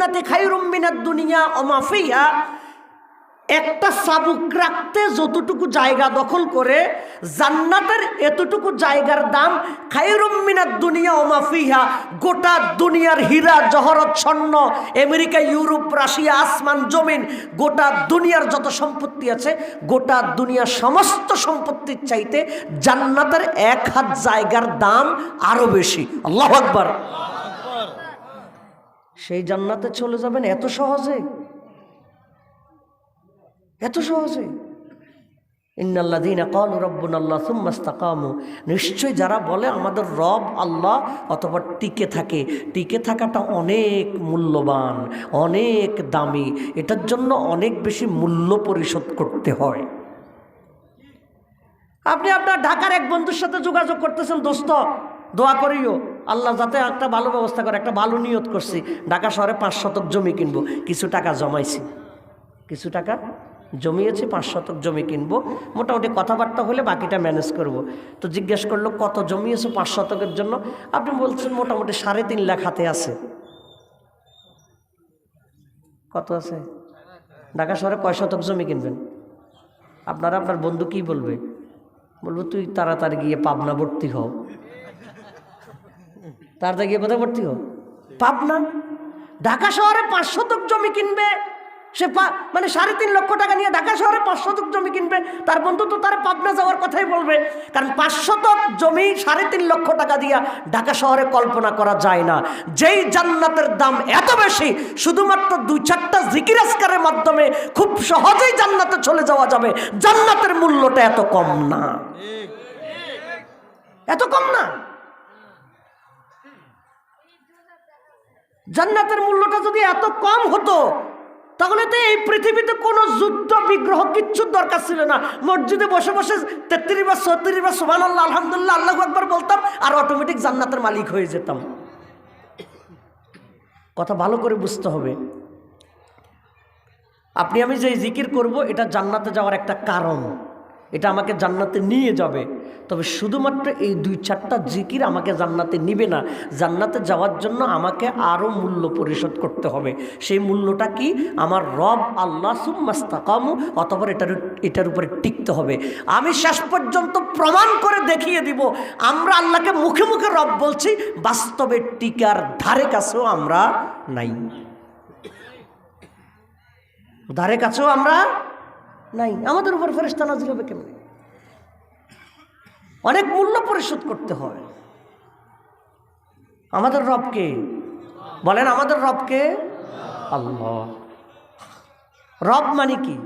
জান্নাতি খায়রুম মিনাদ দুনিয়া ওয়া মা ফিহা, একটা চাবুক রাখতে যতটুকু জায়গা দখল করে জান্নাতের এতটুকু জায়গার দাম খায়রুম মিনাদ দুনিয়া ওয়া মা ফিহা, গোটা দুনিয়ার হীরা জহরত স্বর্ণ, আমেরিকা ইউরোপ রাশিয়া আসমান জমিন, গোটা দুনিয়ার যত সম্পত্তি আছে গোটা দুনিয়ার সমস্ত সম্পত্তির চাইতে জান্নাতের এক হাত জায়গার দাম আরো বেশি। আল্লাহু আকবার। সেই জান্নাতে চলে যাবেন এত সহজে, এত সহজে। ইন্নাল্লাযীনা ক্বালু রাব্বুনাল্লাহ সুম্মা ইসতাকামু, নিশ্চয় যারা বলে আমাদের রব আল্লাহ অতঃপর টিকে থাকে, টিকে থাকাটা অনেক মূল্যবান, অনেক দামি, এটার জন্য অনেক বেশি মূল্য পরিশোধ করতে হয়। আপনি আপনার ঢাকার এক বন্ধুর সাথে যোগাযোগ করতেছেন, দোস্ত দোয়া করিও আল্লাহ যাতে একটা ভালো ব্যবস্থা করে, একটা ভালো নিয়ত করছি, ঢাকা শহরে 5 শতক জমি কিনবো, কিছু টাকা জমাইছি, কিছু টাকা জমিয়েছি, 5 শতক জমি কিনবো, মোটামুটি কথাবার্তা হলে বাকিটা ম্যানেজ করব। তো জিজ্ঞেস করলো কত জমিয়েছো 5 শতকের জন্য? আপনি বলছেন মোটামুটি 3.5 লাখ হাতে আছে। কত আছে? ঢাকা শহরে কয় শতক জমি কিনবেন? আপনারা আপনার বন্ধু কি বলবে? বলবো তুই তাড়াতাড়ি গিয়ে পাবনা ভর্তি হও। তাড়াতাড়ি গিয়ে কোথায় ভর্তি হও? পাবনা। ঢাকা শহরে 5 শতক জমি কিনবে সে, মানে 3.5 লক্ষ টাকা নিয়ে ঢাকা শহরে 5 শতক জমি কিনবে, তার বন্ধু তো তার পাবনা যাওয়ার কথাই বলবে, কারণ 5 শতক জমি 3.5 লক্ষ টাকা দিয়া ঢাকা শহরে কল্পনা করা যায় না। যেই জান্নাতের দাম এত বেশি, শুধুমাত্র 2-4টা জিকির আজকারের মাধ্যমে খুব সহজেই জান্নাতে চলে যাওয়া যাবে, জান্নাতের মূল্যটা এত কম না, এত কম না। জান্নাতের মূল্যটা যদি এত কম হতো তাহলে তো এই পৃথিবীতে কোনো যুদ্ধ বিগ্রহ কিচ্ছুর দরকার ছিল না। মসজিদে বসে বসে 33 বার 34 বার সুবহানাল্লাহ আলহামদুলিল্লাহ আল্লাহু আকবার বলতাম আর অটোমেটিক জান্নাতের মালিক হয়ে যেতাম। কথা ভালো করে বুঝতে হবে। আপনি আমি যে জিকির করব এটা জান্নাতে যাওয়ার একটা কারণ, এটা আমাকে জান্নাতে নিয়ে যাবে, তবে শুধুমাত্র এই 2-4টা জিকির আমাকে জান্নাতে নিবে না, জান্নাতে যাওয়ার জন্য আমাকে আরও মূল্য পরিশোধ করতে হবে। সেই মূল্যটা কি? আমার রব আল্লাহ সুম্মা ইসতাকামু, অতঃপর এটার উপরে টিকতে হবে। আমি শেষ পর্যন্ত প্রমাণ করে দেখিয়ে দিব আমরা আল্লাহকে মুখে মুখে রব বলছি, বাস্তবে টিকার ধারে কাছেও আমরা নাই, ধারে কাছেও আমরা নাই। আমাদের উপর ফেরেশতা নাজিল হবে কেমনে? অনেক মূল্য পরিশোধ করতে হয়। আমাদের রবকে বলেন, আমাদের রবকে আল্লাহ। রব মানে কি?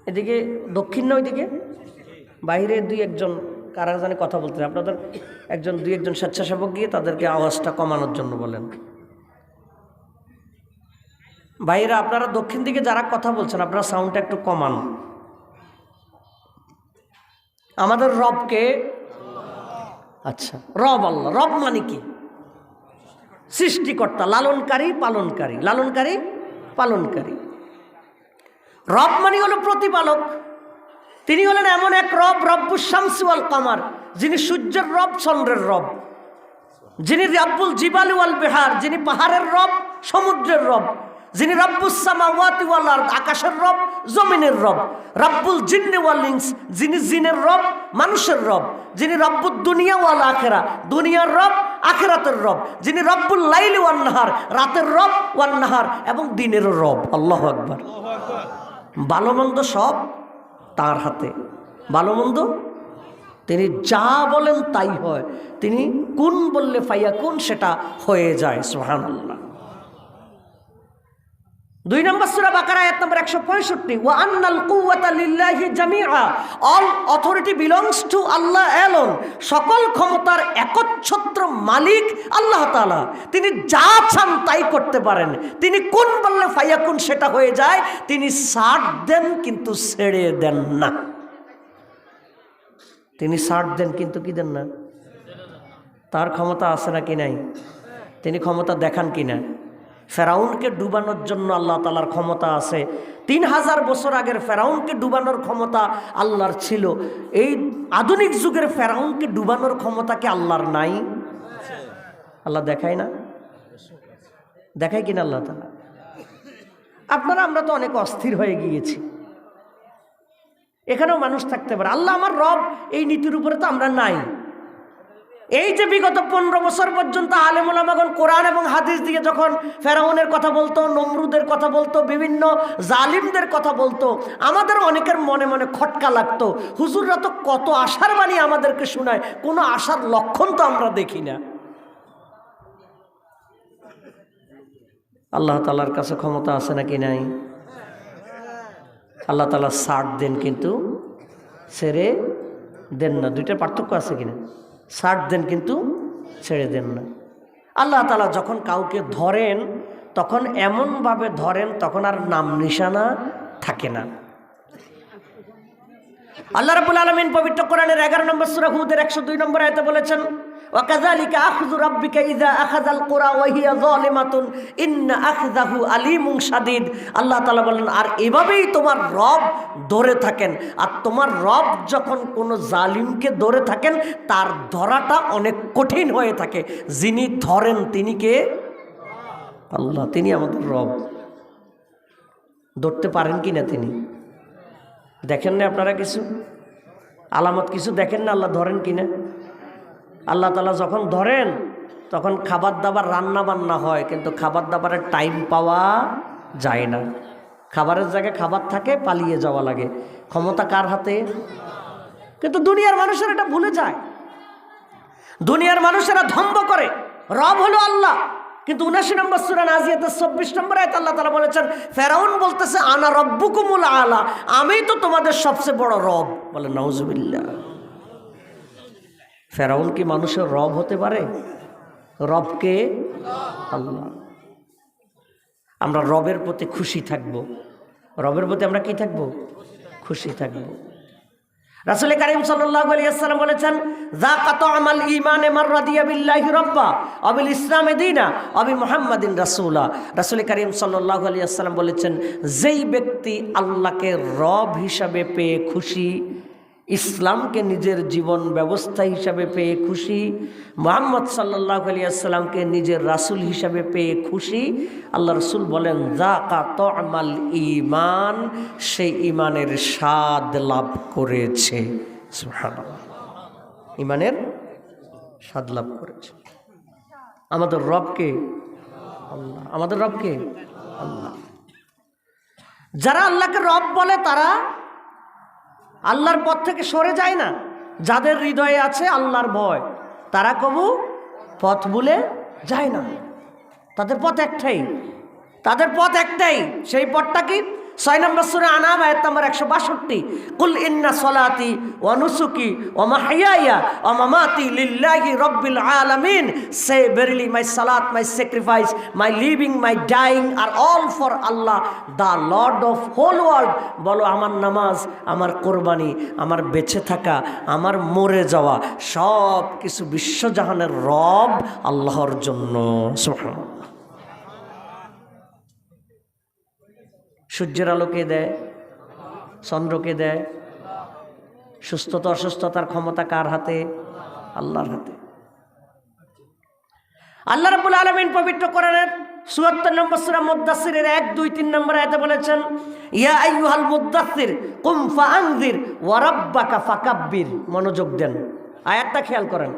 এদিকে দক্ষিণ না ওইদিকে বাইরে 2-1জন কারা জানে কথা বলতে, আপনাদের 2-1জন স্বেচ্ছাসেবক গিয়ে তাদেরকে আওয়াজটা কমানোর জন্য বলেন। ভাইরা আপনারা দক্ষিণ দিকে যারা কথা বলছেন আপনারা সাউন্ডটা একটু কমান। আমাদের রবকে আচ্ছা, রব আল্লাহ। রব মানে কি? সৃষ্টিকর্তা, লালনকারী পালনকারী, লালনকারী পালনকারী। রব মানে হলো প্রতিপালক। তিনি হলেন এমন এক রব, রব্বুস শামসি ওয়াল কামার, যিনি সূর্যের রব, চন্দ্রের রব, যিনি রব্বুল জিবালি ওয়াল বিহার, যিনি পাহাড়ের রব, সমুদ্রের রব, যিনি রব্বুস সামাওয়াতি ওয়াল আরদ, আকাশের রব, জমিনের রব, রব্বুল জিন্নি ওয়াল ইনস, যিনি জিনের রব, মানুষের রব, যিনি রব্বুদ দুনিয়া ওয়াল আখিরা, দুনিয়ার রব, আখিরাতের রব, যিনি রব্বুল লাইলি ওয়ান নাহার, রাতের রব, ওয়ান নাহার এবং দিনের রব। আল্লাহু আকবার। ভালো মন্দ সব তার হাতে, ভালো মন্দ তিনি যা বলেন তাই হয়, তিনি কুন বললে ফায়াকুন, সেটা হয়ে যায়। সুবহানাল্লাহ। 2 নম্বর সূরা বাকারা আয়াত নম্বর 165, ওয়া আন্নাল কুওয়াতা লিল্লাহি জামিআ, all authority belongs to Allah alone, সকল ক্ষমতার একচ্ছত্র মালিক আল্লাহ তাআলা। তিনি যা চান তাই করতে পারেন, তিনি কোন বললে ফায়াকুন সেটা হয়ে যায়, তিনি ছাড় দেন কিন্তু ছেড়ে দেন না। তিনি ছাড় দেন কিন্তু কি দেন না। তার ক্ষমতা আছে নাকি নাই? তিনি ক্ষমতা দেখান কিনা? ফেরাউনকে ডুবানোর জন্য আল্লাহ তাআলার ক্ষমতা আছে। 3000 বছর আগের ফেরাউনকে ডুবানোর ক্ষমতা আল্লাহর ছিল। এই আধুনিক যুগের ফেরাউনকে ডুবানোর ক্ষমতা কি আল্লাহর নাই? আল্লাহ দেখায় না? দেখায় কিনা আল্লাহ তাআলা? আপনারা আমরা তো অনেক অস্থির হয়ে গিয়েছি, এখানেও মানুষ থাকতে পারে। আল্লাহ আমার রব, এই নীতির উপরে তো আমরা নাই। এই যে বিগত 15 বছর পর্যন্ত আলেম ওলামাগণ কোরআন এবং হাদিস দিয়ে যখন ফেরাউনের কথা বলতো, নমরুদের কথা বলতো, বিভিন্ন জালিমদের কথা বলতো, আমাদের অনেকের মনে মনে খটকা লাগতো, হুজুররা তো কত আশার বাণী আমাদেরকে শোনায়, কোনো আশার লক্ষণ তো আমরা দেখি না। আল্লাহ তাআলার কাছে ক্ষমতা আছে নাকি নাই? আল্লাহ তাআলা ছাড় দেন কিন্তু ছেড়ে দেন না। দুইটার পার্থক্য আছে কিনা? ছাড় দেন কিন্তু ছেড়ে দেন না। আল্লাহ তাআলা যখন কাউকে ধরেন তখন এমনভাবে ধরেন তখন আর নাম নিশানা থাকে না। আল্লাহ রাব্বুল আলামিন পবিত্র কোরআনের 11 নম্বর সূরা হুদের 102 নম্বর আয়াতে বলেছেন, ওয়াকাযালিকা আখযু রাব্বিকা ইযা আখাযাল কুরা ওয়া হিয়া যালিমাতুন ইন্না আখযাহু আলীমুন শাদীদ। আল্লাহ তাআলা বলেন, আর এভাবেই তোমার রব ধরে থাকেন। আর তোমার রব যখন কোনো জালিমকে ধরে থাকেন তার ধরাটা অনেক কঠিন হয়ে থাকে। যিনি ধরেন তিনি কে? আল্লাহ। তিনি আমাদের রব। ধরতে পারেন কিনা তিনি? দেখেন না আপনারা কিছু আলামত কিছু দেখেন না আল্লাহ ধরেন কিনা? আল্লাহ তাআলা যখন ধরেন তখন খাবার দাবার রান্না বান্না হয়, কিন্তু খাবার দাবারের টাইম পাওয়া যায় না। খাবারের জায়গায় খাবার থাকে, পালিয়ে যাওয়া লাগে। ক্ষমতা কার হাতে? কিন্তু দুনিয়ার মানুষেরা এটা ভুলে যায়। দুনিয়ার মানুষেরা ধম্ব করে রব হলো আল্লাহ, কিন্তু 79 নম্বর সূরা নাজিয়াতে 24 নম্বর আয়াতে আল্লাহ তাআলা বলেছেন, ফেরাউন বলতেছে আনা রব্বুকুমুল আলা, আমি তো তোমাদের সবচেয়ে বড় রব। বলে নাউজুবিল্লাহ। ফেরাউন কি মানুষের রব হতে পারে? রবকে আল্লাহ। আমরা রবের প্রতি খুশি থাকব। রবের প্রতি আমরা কি থাকব? খুশি থাকব। রাসূল কারীম সাল্লাল্লাহু আলাইহি ওয়াসাল্লাম বলেছেন, যাকা তা'মাল ঈমানে মান রাদিয়া বিল্লাহি রাব্বা ওয়া বিল ইসলামি দীনা ওয়া বি মুহাম্মাদিন রাসূলা। রাসূল কারীম সাল্লাল্লাহু আলাইহি ওয়াসাল্লাম বলেছেন, যেই ব্যক্তি আল্লাহকে রব হিসাবে পেয়ে খুশি, ইসলামকে নিজের জীবন ব্যবস্থা হিসাবে পেয়ে খুশি, মুহাম্মদ সাল্লাল্লাহু আলাইহি ওয়াসাল্লামকে নিজের রাসূল হিসাবে পেয়ে খুশি, আল্লাহ রাসূল বলেন যাকা তা'মাল ঈমান, সেই ঈমানের স্বাদ লাভ করেছে। সুবহানাল্লাহ। ঈমানের স্বাদ লাভ করেছে। আমাদের রবকে আল্লাহ। আমাদের রবকে আল্লাহ। যারা আল্লাহকে রব বলে তারা আল্লাহর পথ থেকে সরে যায় না। যাদের হৃদয়ে আছে আল্লাহর ভয়, তারা কবু পথ ভুলে যায় না। তাদের পথ একটাই, তাদের পথ একটাই। সেই পথটা কি? 6 নম্বর সূরা আনাম আয়াত নম্বর 162, কুল ইন্না সলাতি ওয়া নুসুকি ওয়া মাহইয়ায়া ওয়া মামাতি লিল্লাহি রাব্বিল আলামিন। সে verily my salat, my sacrifice, my living, my dying are all for Allah, the Lord of whole world। বলো আমার নামাজ, আমার কোরবানি, আমার বেঁচে থাকা, আমার মরে যাওয়া সব কিছু বিশ্বজাহানের রব আল্লাহর জন্য। সুবহানাল্লাহ। সূর্যের আলোকে দেয়, চন্দ্রকে দেয়। সুস্থতা অসুস্থতার ক্ষমতা কার হাতে? আল্লাহর হাতে। আল্লাহ রাব্বুল আলামিন পবিত্র কোরআনের ৭৪ নম্বর সূরা মুদ্দাসসিরের ১, ২, ৩ নম্বর আয়াতে বলেছেন, ইয়া আইয়ুহাল মুদ্দাসসির কুম ফাআনযির ওয়া রাব্বাকা ফাকাব্বির। মনোযোগ দেন, আয়াতটা খেয়াল করেন।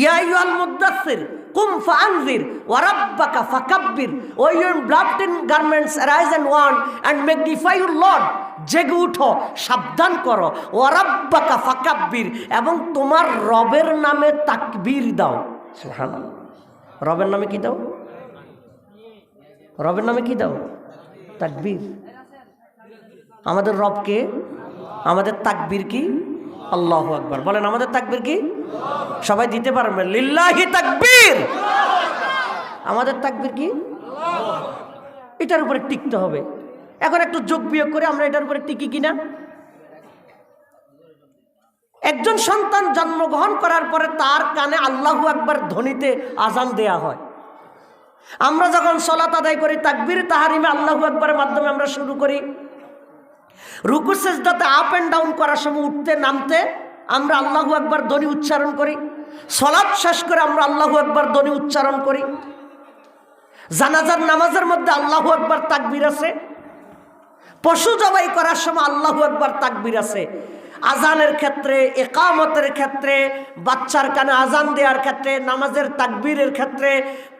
ইয়া আইয়ুহাল মুদ্দাসসির কুম ফাআনযির ওয়া রাব্বাকা ফাকাব্বির। ও ইউর ব্লাফটেন garments arise and warn and magnify your Lord. জেগে উঠো, সাবধান করো। ওয়া রাব্বাকা ফাকাব্বির, এবং তোমার রবের নামে তাকবীর দাও। সুবহানাল্লাহ। রবের নামে কি দাও? রবের নামে কি দাও? তাকবীর। আমাদের রবকে, আমাদের তাকবীর কি? আল্লাহু আকবার। বলেন আমাদের তাকবীর কি? সবাই দিতে পারবেন? লিল্লাহি তাকবীর। আমাদের তাকবীর কি? এটার উপরে টিকতে হবে। এখন একটু যোগ বিয়োগ করে আমরা এটার উপরে টিকি কিনা? একজন সন্তান জন্মগ্রহণ করার পরে তার কানে আল্লাহু আকবার ধ্বনিতে আজান দেয়া হয়। আমরা যখন সালাত আদায় করি তাকবীর তাহরিমে আল্লাহু আকবারের মাধ্যমে আমরা শুরু করি। রুকু সিজদাতে আপ এন্ড ডাউন করার সময় উঠতে নামতে আমরা আল্লাহু আকবার ধ্বনি উচ্চারণ করি। সালাত শেষ করে আমরা আল্লাহু আকবার ধ্বনি উচ্চারণ করি। জানাজার নামাজের মধ্যে আল্লাহু আকবার তাকবীর আছে, পশু জবাই করার সময় আল্লাহু আকবার তাকবীর আছে, আজানের ক্ষেত্রে, ইকামতের ক্ষেত্রে, বাচ্চার কানে আজান দেওয়ার ক্ষেত্রে, নামাজের তাকবীরের ক্ষেত্রে,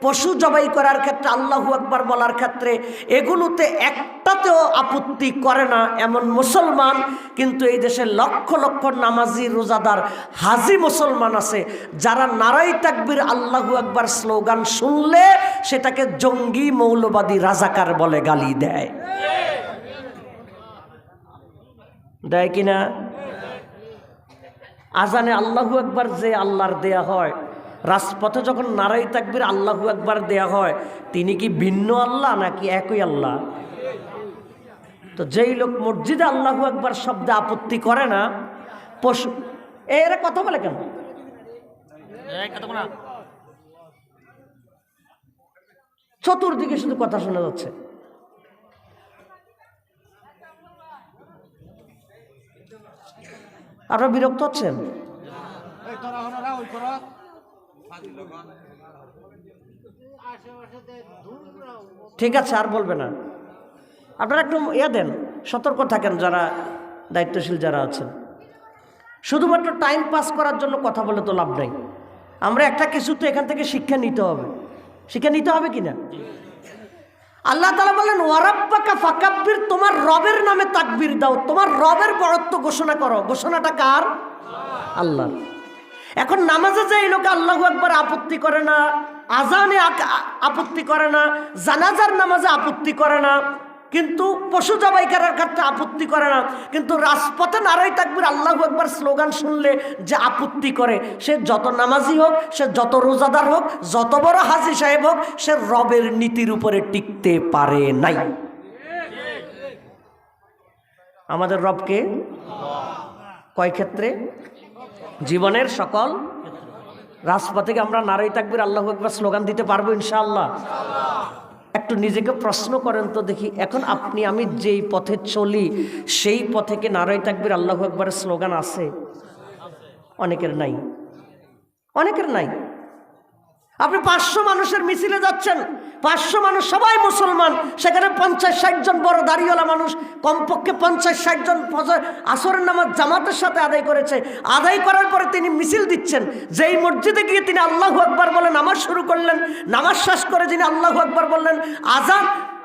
পশু জবাই করার ক্ষেত্রে আল্লাহু আকবার বলার ক্ষেত্রে, এগুলোতে একটাতেও আপত্তি করে না এমন মুসলমান কিন্তু এই দেশে লক্ষ লক্ষ নামাজি, রোজাদার, হাজি মুসলমান আছে যারা নারাই তাকবীর আল্লাহু আকবার স্লোগান শুনলে সেটাকে জঙ্গি, মৌলবাদী, রাজাকার বলে গালি দেয়। দেয় কিনা? আজানে আল্লাহু আকবার যে আল্লাহর দেয়া হয়, রাজপথে যখন নারাই তাকবীর আল্লাহু আকবার দেয়া হয়, তিনি কি ভিন্ন আল্লাহ নাকি একই আল্লাহ? তো যেই লোক মসজিদে আল্লাহু আকবার শব্দে আপত্তি করে না, পশু এরা কথা বলে কেন? চতুর্দিকে শুধু কথা শোনা যাচ্ছে। আপনারা বিরক্ত হচ্ছেন? ঠিক আছে, আর বলবে না। আপনারা একটু দেন, সতর্ক থাকেন যারা দায়িত্বশীল যারা আছেন। শুধুমাত্র টাইম পাস করার জন্য কথা বলে তো লাভ নাই। আমরা একটা কিছু তো এখান থেকে শিক্ষা নিতে হবে। শিক্ষা নিতে হবে কিনা? আল্লাহ তাআলা বলেন ওয়ারাব্বাকা ফাকাব্বির, তোমার রবের নামে তাকবীর দাও, তোমার রবের বড়ত্ব ঘোষণা করো। ঘোষণাটা কার? আল্লাহর। এখন নামাজে যে এই লোক আল্লাহু আকবার আপত্তি করে না, আজানে আপত্তি করে না, জানাজার নামাজে আপত্তি করে না, কিন্তু পশু জবাই করার ক্ষেত্রে আপত্তি করে না, কিন্তু রাজপথে নারাই তাকবীর আল্লাহু আকবার স্লোগান শুনলে যে আপত্তি করে, সে যত নামাজি হোক, সে যত রোজাদার হোক, যত বড় হাজী সাহেব হোক, সে রবের নীতির উপরে টিকতে পারে নাই। আমাদের রবকে কয় ক্ষেত্রে? জীবনের সকল রাজপথে আমরা নারাই তাকবীর আল্লাহু আকবার স্লোগান দিতে পারবো ইনশাআল্লাহ। একটু নিজেকে প্রশ্ন করেন তো দেখি, এখন আপনি আমি যেই পথে চলি সেই পথে কি নারাই তাকবীর আল্লাহু আকবারের স্লোগান আছে? অনেকের নাই, অনেকের নাই। আপনি 500 মানুষের মিছিলে যাচ্ছেন, 500 মানুষ সবাই মুসলমান, সেখানে 50-60 জন বড় দাড়িওয়ালা মানুষ, কমপক্ষে 50-60 জন আসরের নামাজ জামাতের সাথে আদায় করেছে। আদায় করার পরে তিনি মিছিল দিচ্ছেন, যেই মসজিদে গিয়ে তিনি আল্লাহু আকবার বলে নামাজ শুরু করলেন, নামাজ শেষ করে যিনি আল্লাহু আকবার বললেন,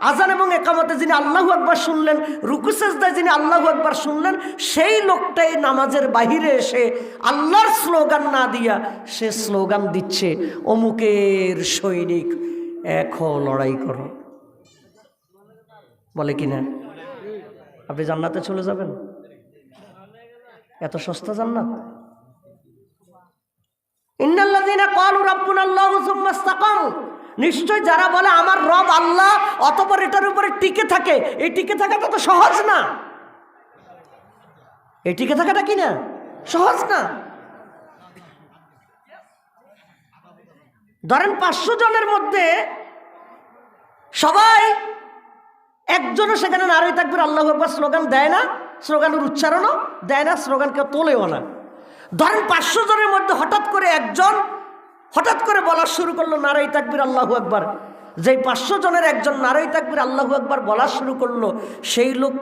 আজান এবং একামতে যিনি আল্লাহু আকবার শুনলেন, রুকু সেজদায় যিনি আল্লাহু আকবার শুনলেন, সেই লোকটাই নামাজের বাহিরে এসে আল্লাহর স্লোগান না দিয়া সে স্লোগান দিচ্ছে অমুকের সৈনিক এক হও, লড়াই করো। বলে কিনা? আপনি জান্নাতে চলে যাবেন? এত সস্তা জান্নাত? ইন্নাল্লাযীনা ক্বালু রাব্বুনাল্লাহু সুম্মা ইসতাকামু, নিশ্চয় যারা বলে আমার রব আল্লাহ অতঃপর এটার উপরে টিকে থাকে, এই টিকে থাকাটা তো সহজ না। এই টিকে থাকাটা কি না সহজ না। ধরেন 500 জনের মধ্যে সবাই একজনও সেখানে নারাই তাকবীর আল্লাহু আকবার স্লোগান দেয় না, স্লোগানের উচ্চারণও দেয় না, স্লোগান কেউ তোলেও না। ধরেন 500 জনের মধ্যে হঠাৎ করে একজন হঠাৎ করে বলা শুরু করলো নারাই তাকবীর আল্লাহু আকবার। যেই 500 জনের একজন নারাই তাকবীর আল্লাহু আকবার বলা শুরু করলো, সেই লোক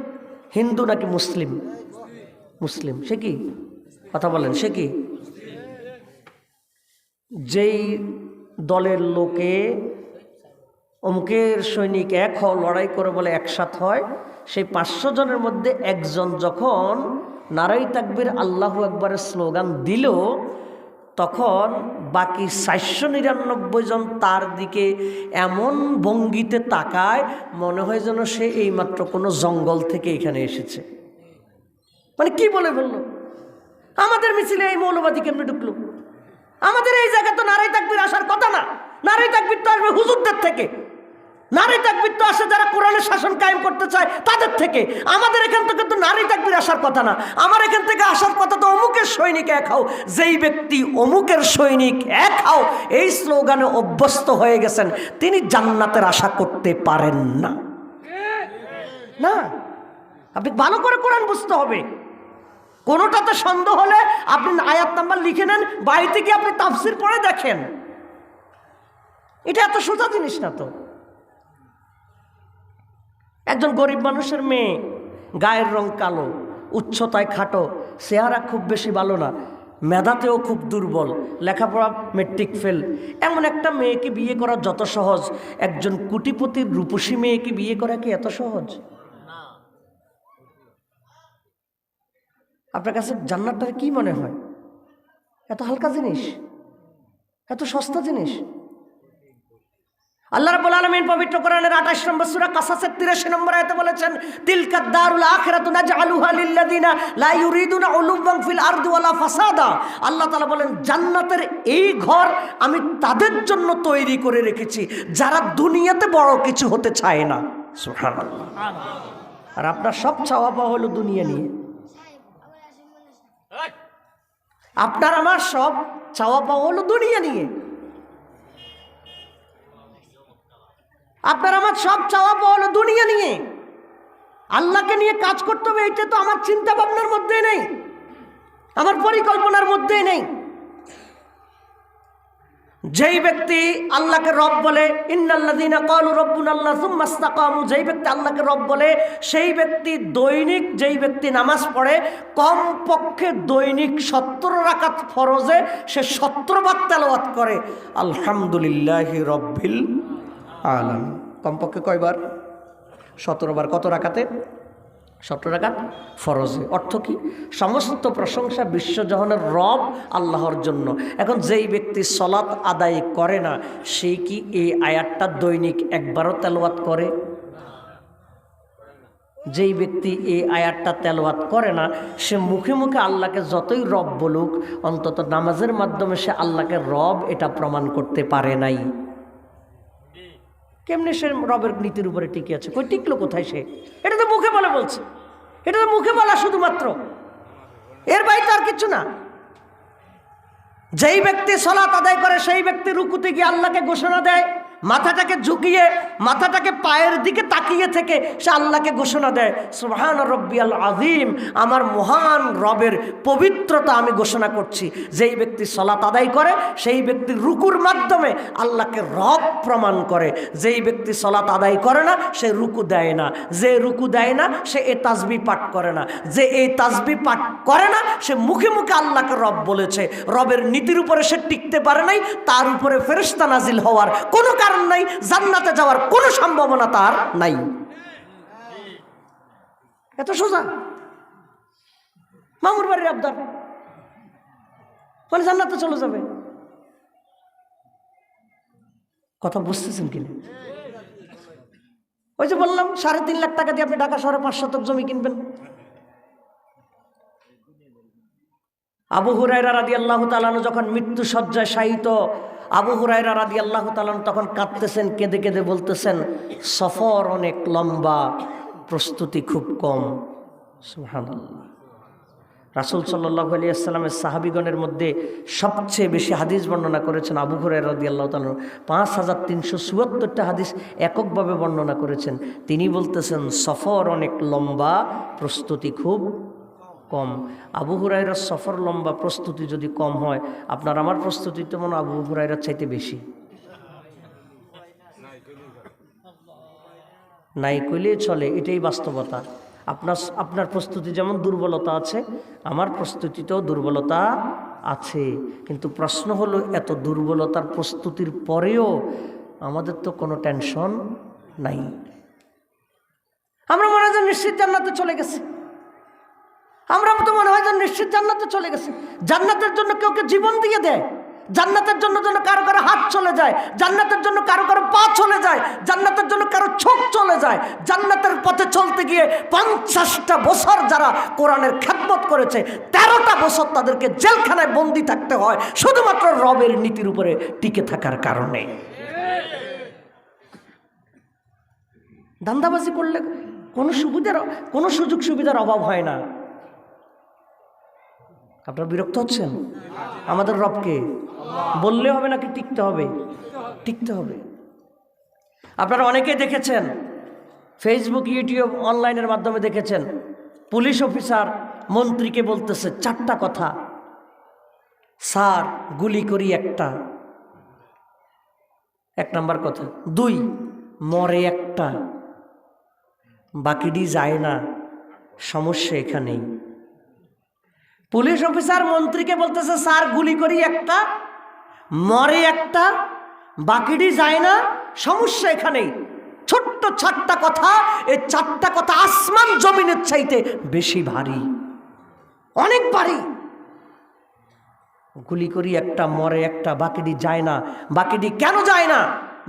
হিন্দু নাকি মুসলিম? মুসলিম। সে কি? কথা বলেন, সে কি? যেই দলের লোকে অমুকের সৈনিক এক হও, লড়াই করে বলে একসাথ হয়, সেই 500 জনের মধ্যে একজন যখন নারাই তাকবীর আল্লাহু আকবারের স্লোগান দিল, তখন বাকি 499 জন তার দিকে এমন ভঙ্গিতে তাকায় মনে হয় যেন সে এইমাত্র কোনো জঙ্গল থেকে এখানে এসেছে। মানে কি বলে বললো, আমাদের মিছিলে এই মৌলবাদী কেমনে ঢুকলো? আমাদের এই জায়গায় তো নারাই তাকবীর আসার কথা না। নারাই তাকবীর তো আসবে হুজুরদের থেকে, নারাই তাকবীর তো আসে যারা কোরআনের শাসন কায়েম করতে চায় তাদের থেকে। আমাদের এখান থেকে তো নারাই তাকবীর আসার কথা না। আমার এখান থেকে আসার কথা তো অমুকের সৈনিক এক হও। যেই ব্যক্তি অমুকের সৈনিক এক হও এই স্লোগানে অভ্যস্ত হয়ে গেছেন, তিনি জান্নাতের আশা করতে পারেন না। না, আপনি ভালো করে কোরআন বুঝতে হবে। কোনোটাতে সন্দেহ হলে আপনি আয়াত নাম্বার লিখে নেন, বাড়িতে গিয়ে আপনি তাফসির পড়ে দেখেন। এটা এত সোজা জিনিস না তো। একজন গরিব মানুষের মেয়ে, গায়ের রং কালো, উচ্চতায় খাটো, চেহারা খুব বেশি ভালো না, মেধাতেও খুব দুর্বল, লেখাপড়া মেট্রিক ফেল, এমন একটা মেয়েকে বিয়ে করা যত সহজ, একজন কোটিপতির রূপসী মেয়েকে বিয়ে করা কি এত সহজ? আপনার কাছে জান্নাতটা কি মনে হয়? এত হালকা জিনিস, এত সস্তা জিনিস? আল্লাহ রাব্বুল আলামিন পবিত্র কোরআনের 28 নম্বর সূরা কাসাসের 83 নম্বর আয়াতে বলেছেন, তিলকাদ দারুল আখিরাতু নাজআলুহা লিল্লাযিনা লা ইউরিদুনা উলুওয়ান ফিল আরদি ওয়ালা ফাসাদা। আল্লাহ তাআলা বলেন, জান্নাতের এই ঘর আমি তাদের জন্য তৈরি করে রেখেছি যারা দুনিয়াতে বড় কিছু হতে চায় না। সুবহানাল্লাহ। আর আপনার সব চাওয়া পাওয়া হলো দুনিয়া নিয়ে। আপনার আমার সব চাওয়া পাওয়া হলো দুনিয়া নিয়ে। আপনার আমার সব চাওয়া পাওয়া হলো দুনিয়া নিয়ে। আল্লাহকে নিয়ে কাজ করতে হবে, এটা তো আমার চিন্তা ভাবনার মধ্যে নেই, আমার পরিকল্পনার মধ্যে নেই। যেই ব্যক্তি আল্লাহকে রব বলে, ইন্নাল্লাযীনা ক্বালু রাব্বুনাল্লাহ সুম্মা ইসতাকামু, যেই ব্যক্তি আল্লাহকে রব বলে, সেই ব্যক্তি দৈনিক, যেই ব্যক্তি নামাজ পড়ে, কমপক্ষে দৈনিক 70 রাকাত ফরজে সে 70 বার তেলাওয়াত করে আলহামদুলিল্লাহি রাব্বিল আলামিন। কমপক্ষে কয়বার? 17 বার। কত রাকাতে? 17 রাকাত ফরজে। অর্থ কি? সমস্ত প্রশংসা বিশ্বজহানের রব আল্লাহর জন্য। এখন যেই ব্যক্তি সলাত আদায় করে না, সে কি এই আয়াতটা দৈনিক একবারও তেলাওয়াত করে? যেই ব্যক্তি এই আয়াতটা তেলাওয়াত করে না, সে মুখে মুখে আল্লাহকে যতই রব বলুক, অন্তত নামাজের মাধ্যমে সে আল্লাহকে রব এটা প্রমাণ করতে পারে নাই। কেমনে সে রবের নীতির উপরে টিকে আছে? কই টিকলো কোথায় সে? এটা তো মুখে বলে বলছে, এটা তো মুখে বলা শুধুমাত্র, এর বাইরে আর কিছু না। যেই ব্যক্তি সালাত আদায় করে, সেই ব্যক্তি রুকুতে গিয়ে আল্লাহকে ঘোষণা দেয়, মাথাটাকে ঝুঁকিয়ে, মাথাটাকে পায়ের দিকে তাকিয়ে থেকে সে আল্লাহকে ঘোষণা দেয়, সুবহান রব্বিয়াল আযীম, আমার মহান রবের পবিত্রতা আমি ঘোষণা করছি। যেই ব্যক্তি সালাত আদায় করে, সেই ব্যক্তি রুকুর মাধ্যমে আল্লাহকে রব প্রমাণ করে। যেই ব্যক্তি সালাত আদায় করে না, সে রুকু দেয় না। যে রুকু দেয় না, সে এই তাসবিহ পাঠ করে না। যে এই তাসবিহ পাঠ করে না, সে মুখে মুখে আল্লাহকে রব বলেছে। রবের নীতির উপরে সে টিকতে পারে নাই, তার উপরে ফেরেশতা নাজিল হওয়ার কোনো কারণ নাই, জান্নাতে যাওয়ার কোনো সম্ভাবনা তার নাই। এত সোজা। মামুর বাড়ির আবদার মানে জান্নাতে চলে যাবে। কথা বুঝতেছেন কিনা? ওই যে বললাম 3.5 লাখ টাকা দিয়ে আপনি ঢাকা শহরে 5 শতক জমি কিনবেন। আবু হুরায়রা রাদিয়াল্লাহু তাআলা আনহু যখন মৃত্যু শয্যায় শায়িত, আবু হুরায়রা রাদিয়াল্লাহু তাআলা আনহু তখন কাঁদতেছেন, কেঁদে কেঁদে বলতেছেন, সফর অনেক লম্বা, প্রস্তুতি খুব কম। সুবহানাল্লাহ। রাসূল সাল্লাল্লাহু আলাইহি ওয়াসাল্লামের সাহাবীগণের মধ্যে সবচেয়ে বেশি হাদিস বর্ণনা করেছেন আবু হুরায়রা রাদিয়াল্লাহু তাআলা। 5374টা হাদিস এককভাবে বর্ণনা করেছেন। তিনি বলতেছেন সফর অনেক লম্বা, প্রস্তুতি খুব কম। আবু হুরায়রার সফর লম্বা, প্রস্তুতি যদি কম হয়, আপনার আমার প্রস্তুতি তো মনে আবু হুরায়রার চাইতে বেশি। নাই কইলেই চলে, এটাই বাস্তবতা। আপনার প্রস্তুতি যেমন দুর্বলতা আছে, আমার প্রস্তুতিতেও দুর্বলতা আছে। কিন্তু প্রশ্ন হলো, এত দুর্বলতার প্রস্তুতির পরেও আমাদের তো কোনো টেনশন নাই। আমরা মনে হয় নিশ্চিত জান্নাতে চলে গেছে। আমরা তো মনে হয় যে নিশ্চিত জান্নাতে চলে গেছে। জান্নাতের জন্য কেউ জীবন দিয়ে দেয়, জান্নাতের জন্য কারো কারো হাত চলে যায়, জান্নাতের জন্য কারো কারো পা চলে যায়, জান্নাতের জন্য কারো চোখ চলে যায়। জান্নাতের পথে চলতে গিয়ে 50টা বছর যারা কোরআনের খেদমত করেছে, 13টা বছর তাদেরকে জেলখানায় বন্দি থাকতে হয় শুধুমাত্র রবের নীতির উপরে টিকে থাকার কারণে। ধান্দাবাজি করলে কোনো সুযোগ সুবিধার অভাব হয় না। আপনারা বিরক্ত হচ্ছেন? আমাদের রবকে বললে হবে নাকি টিকতে হবে? টিকতে হবে। আপনারা অনেকেই দেখেছেন, ফেসবুক, ইউটিউব, অনলাইনের মাধ্যমে দেখেছেন, পুলিশ অফিসার মন্ত্রীকে বলতেছে 4টা কথা। স্যার, গুলি করি একটা, 1 নাম্বার কথা। 2, মরে একটা। বাকিটি যায় না, সমস্যা এখানেই। পুলিশ অফিসার মন্ত্রীকে বলতেছে, স্যার গুলি করি একটা, মরে একটা, বাকিটি যায় না, সমস্যা এখানেই। ছোট্ট 4টা কথা, এই 4টা কথা আসমান জমিনের চাইতে বেশি ভারী, অনেক ভারী। গুলি করি একটা, মরে একটা, বাকিটি যায় না। বাকিটি কেন যায় না?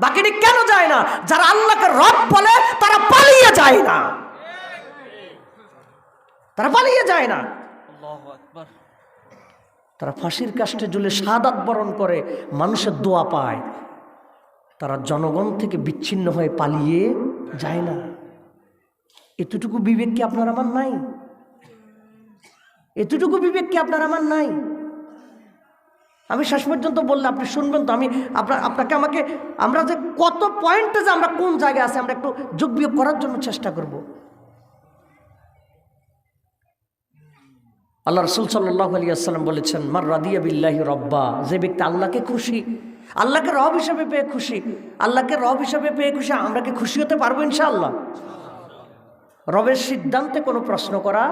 বাকিটি কেন যায় না? যারা আল্লাহকে রব বলে তারা পালিয়ে যায় না, তারা পালিয়ে যায় না। তারা ফাঁসির কাষ্টে ঝুলে শাহাদাত বরণ করে, মানুষের দোয়া পায়। তারা জনগণ থেকে বিচ্ছিন্ন হয়ে পালিয়ে যায় না। এতটুকু বিবেক কি আপনার আমার নাই? এতটুকু বিবেক কি আপনার আমার নাই? আমি শেষ পর্যন্ত বললে আপনি শুনবেন তো। আমি আপনাকে আমাকে আমরা যে কত পয়েন্টে যে আমরা কোন জায়গায় আছে আমরা একটু যোগ বিয়োগ করার জন্য চেষ্টা করব। আল্লাহ রাসূল সাল্লাল্লাহু আলাইহি ওয়াসাল্লাম বলেছেন, মার রাদিয়া বিল্লাহি রব্বা, যে ব্যক্তি আল্লাহকে খুশি, আল্লাহকে রব হিসেবে পেয়ে খুশি, আল্লাহকে রব হিসেবে পেয়ে খুশি, আমরা কি খুশি হতে পারবো ইনশাআল্লাহ? রবের সিদ্ধান্তে কোনো প্রশ্ন করা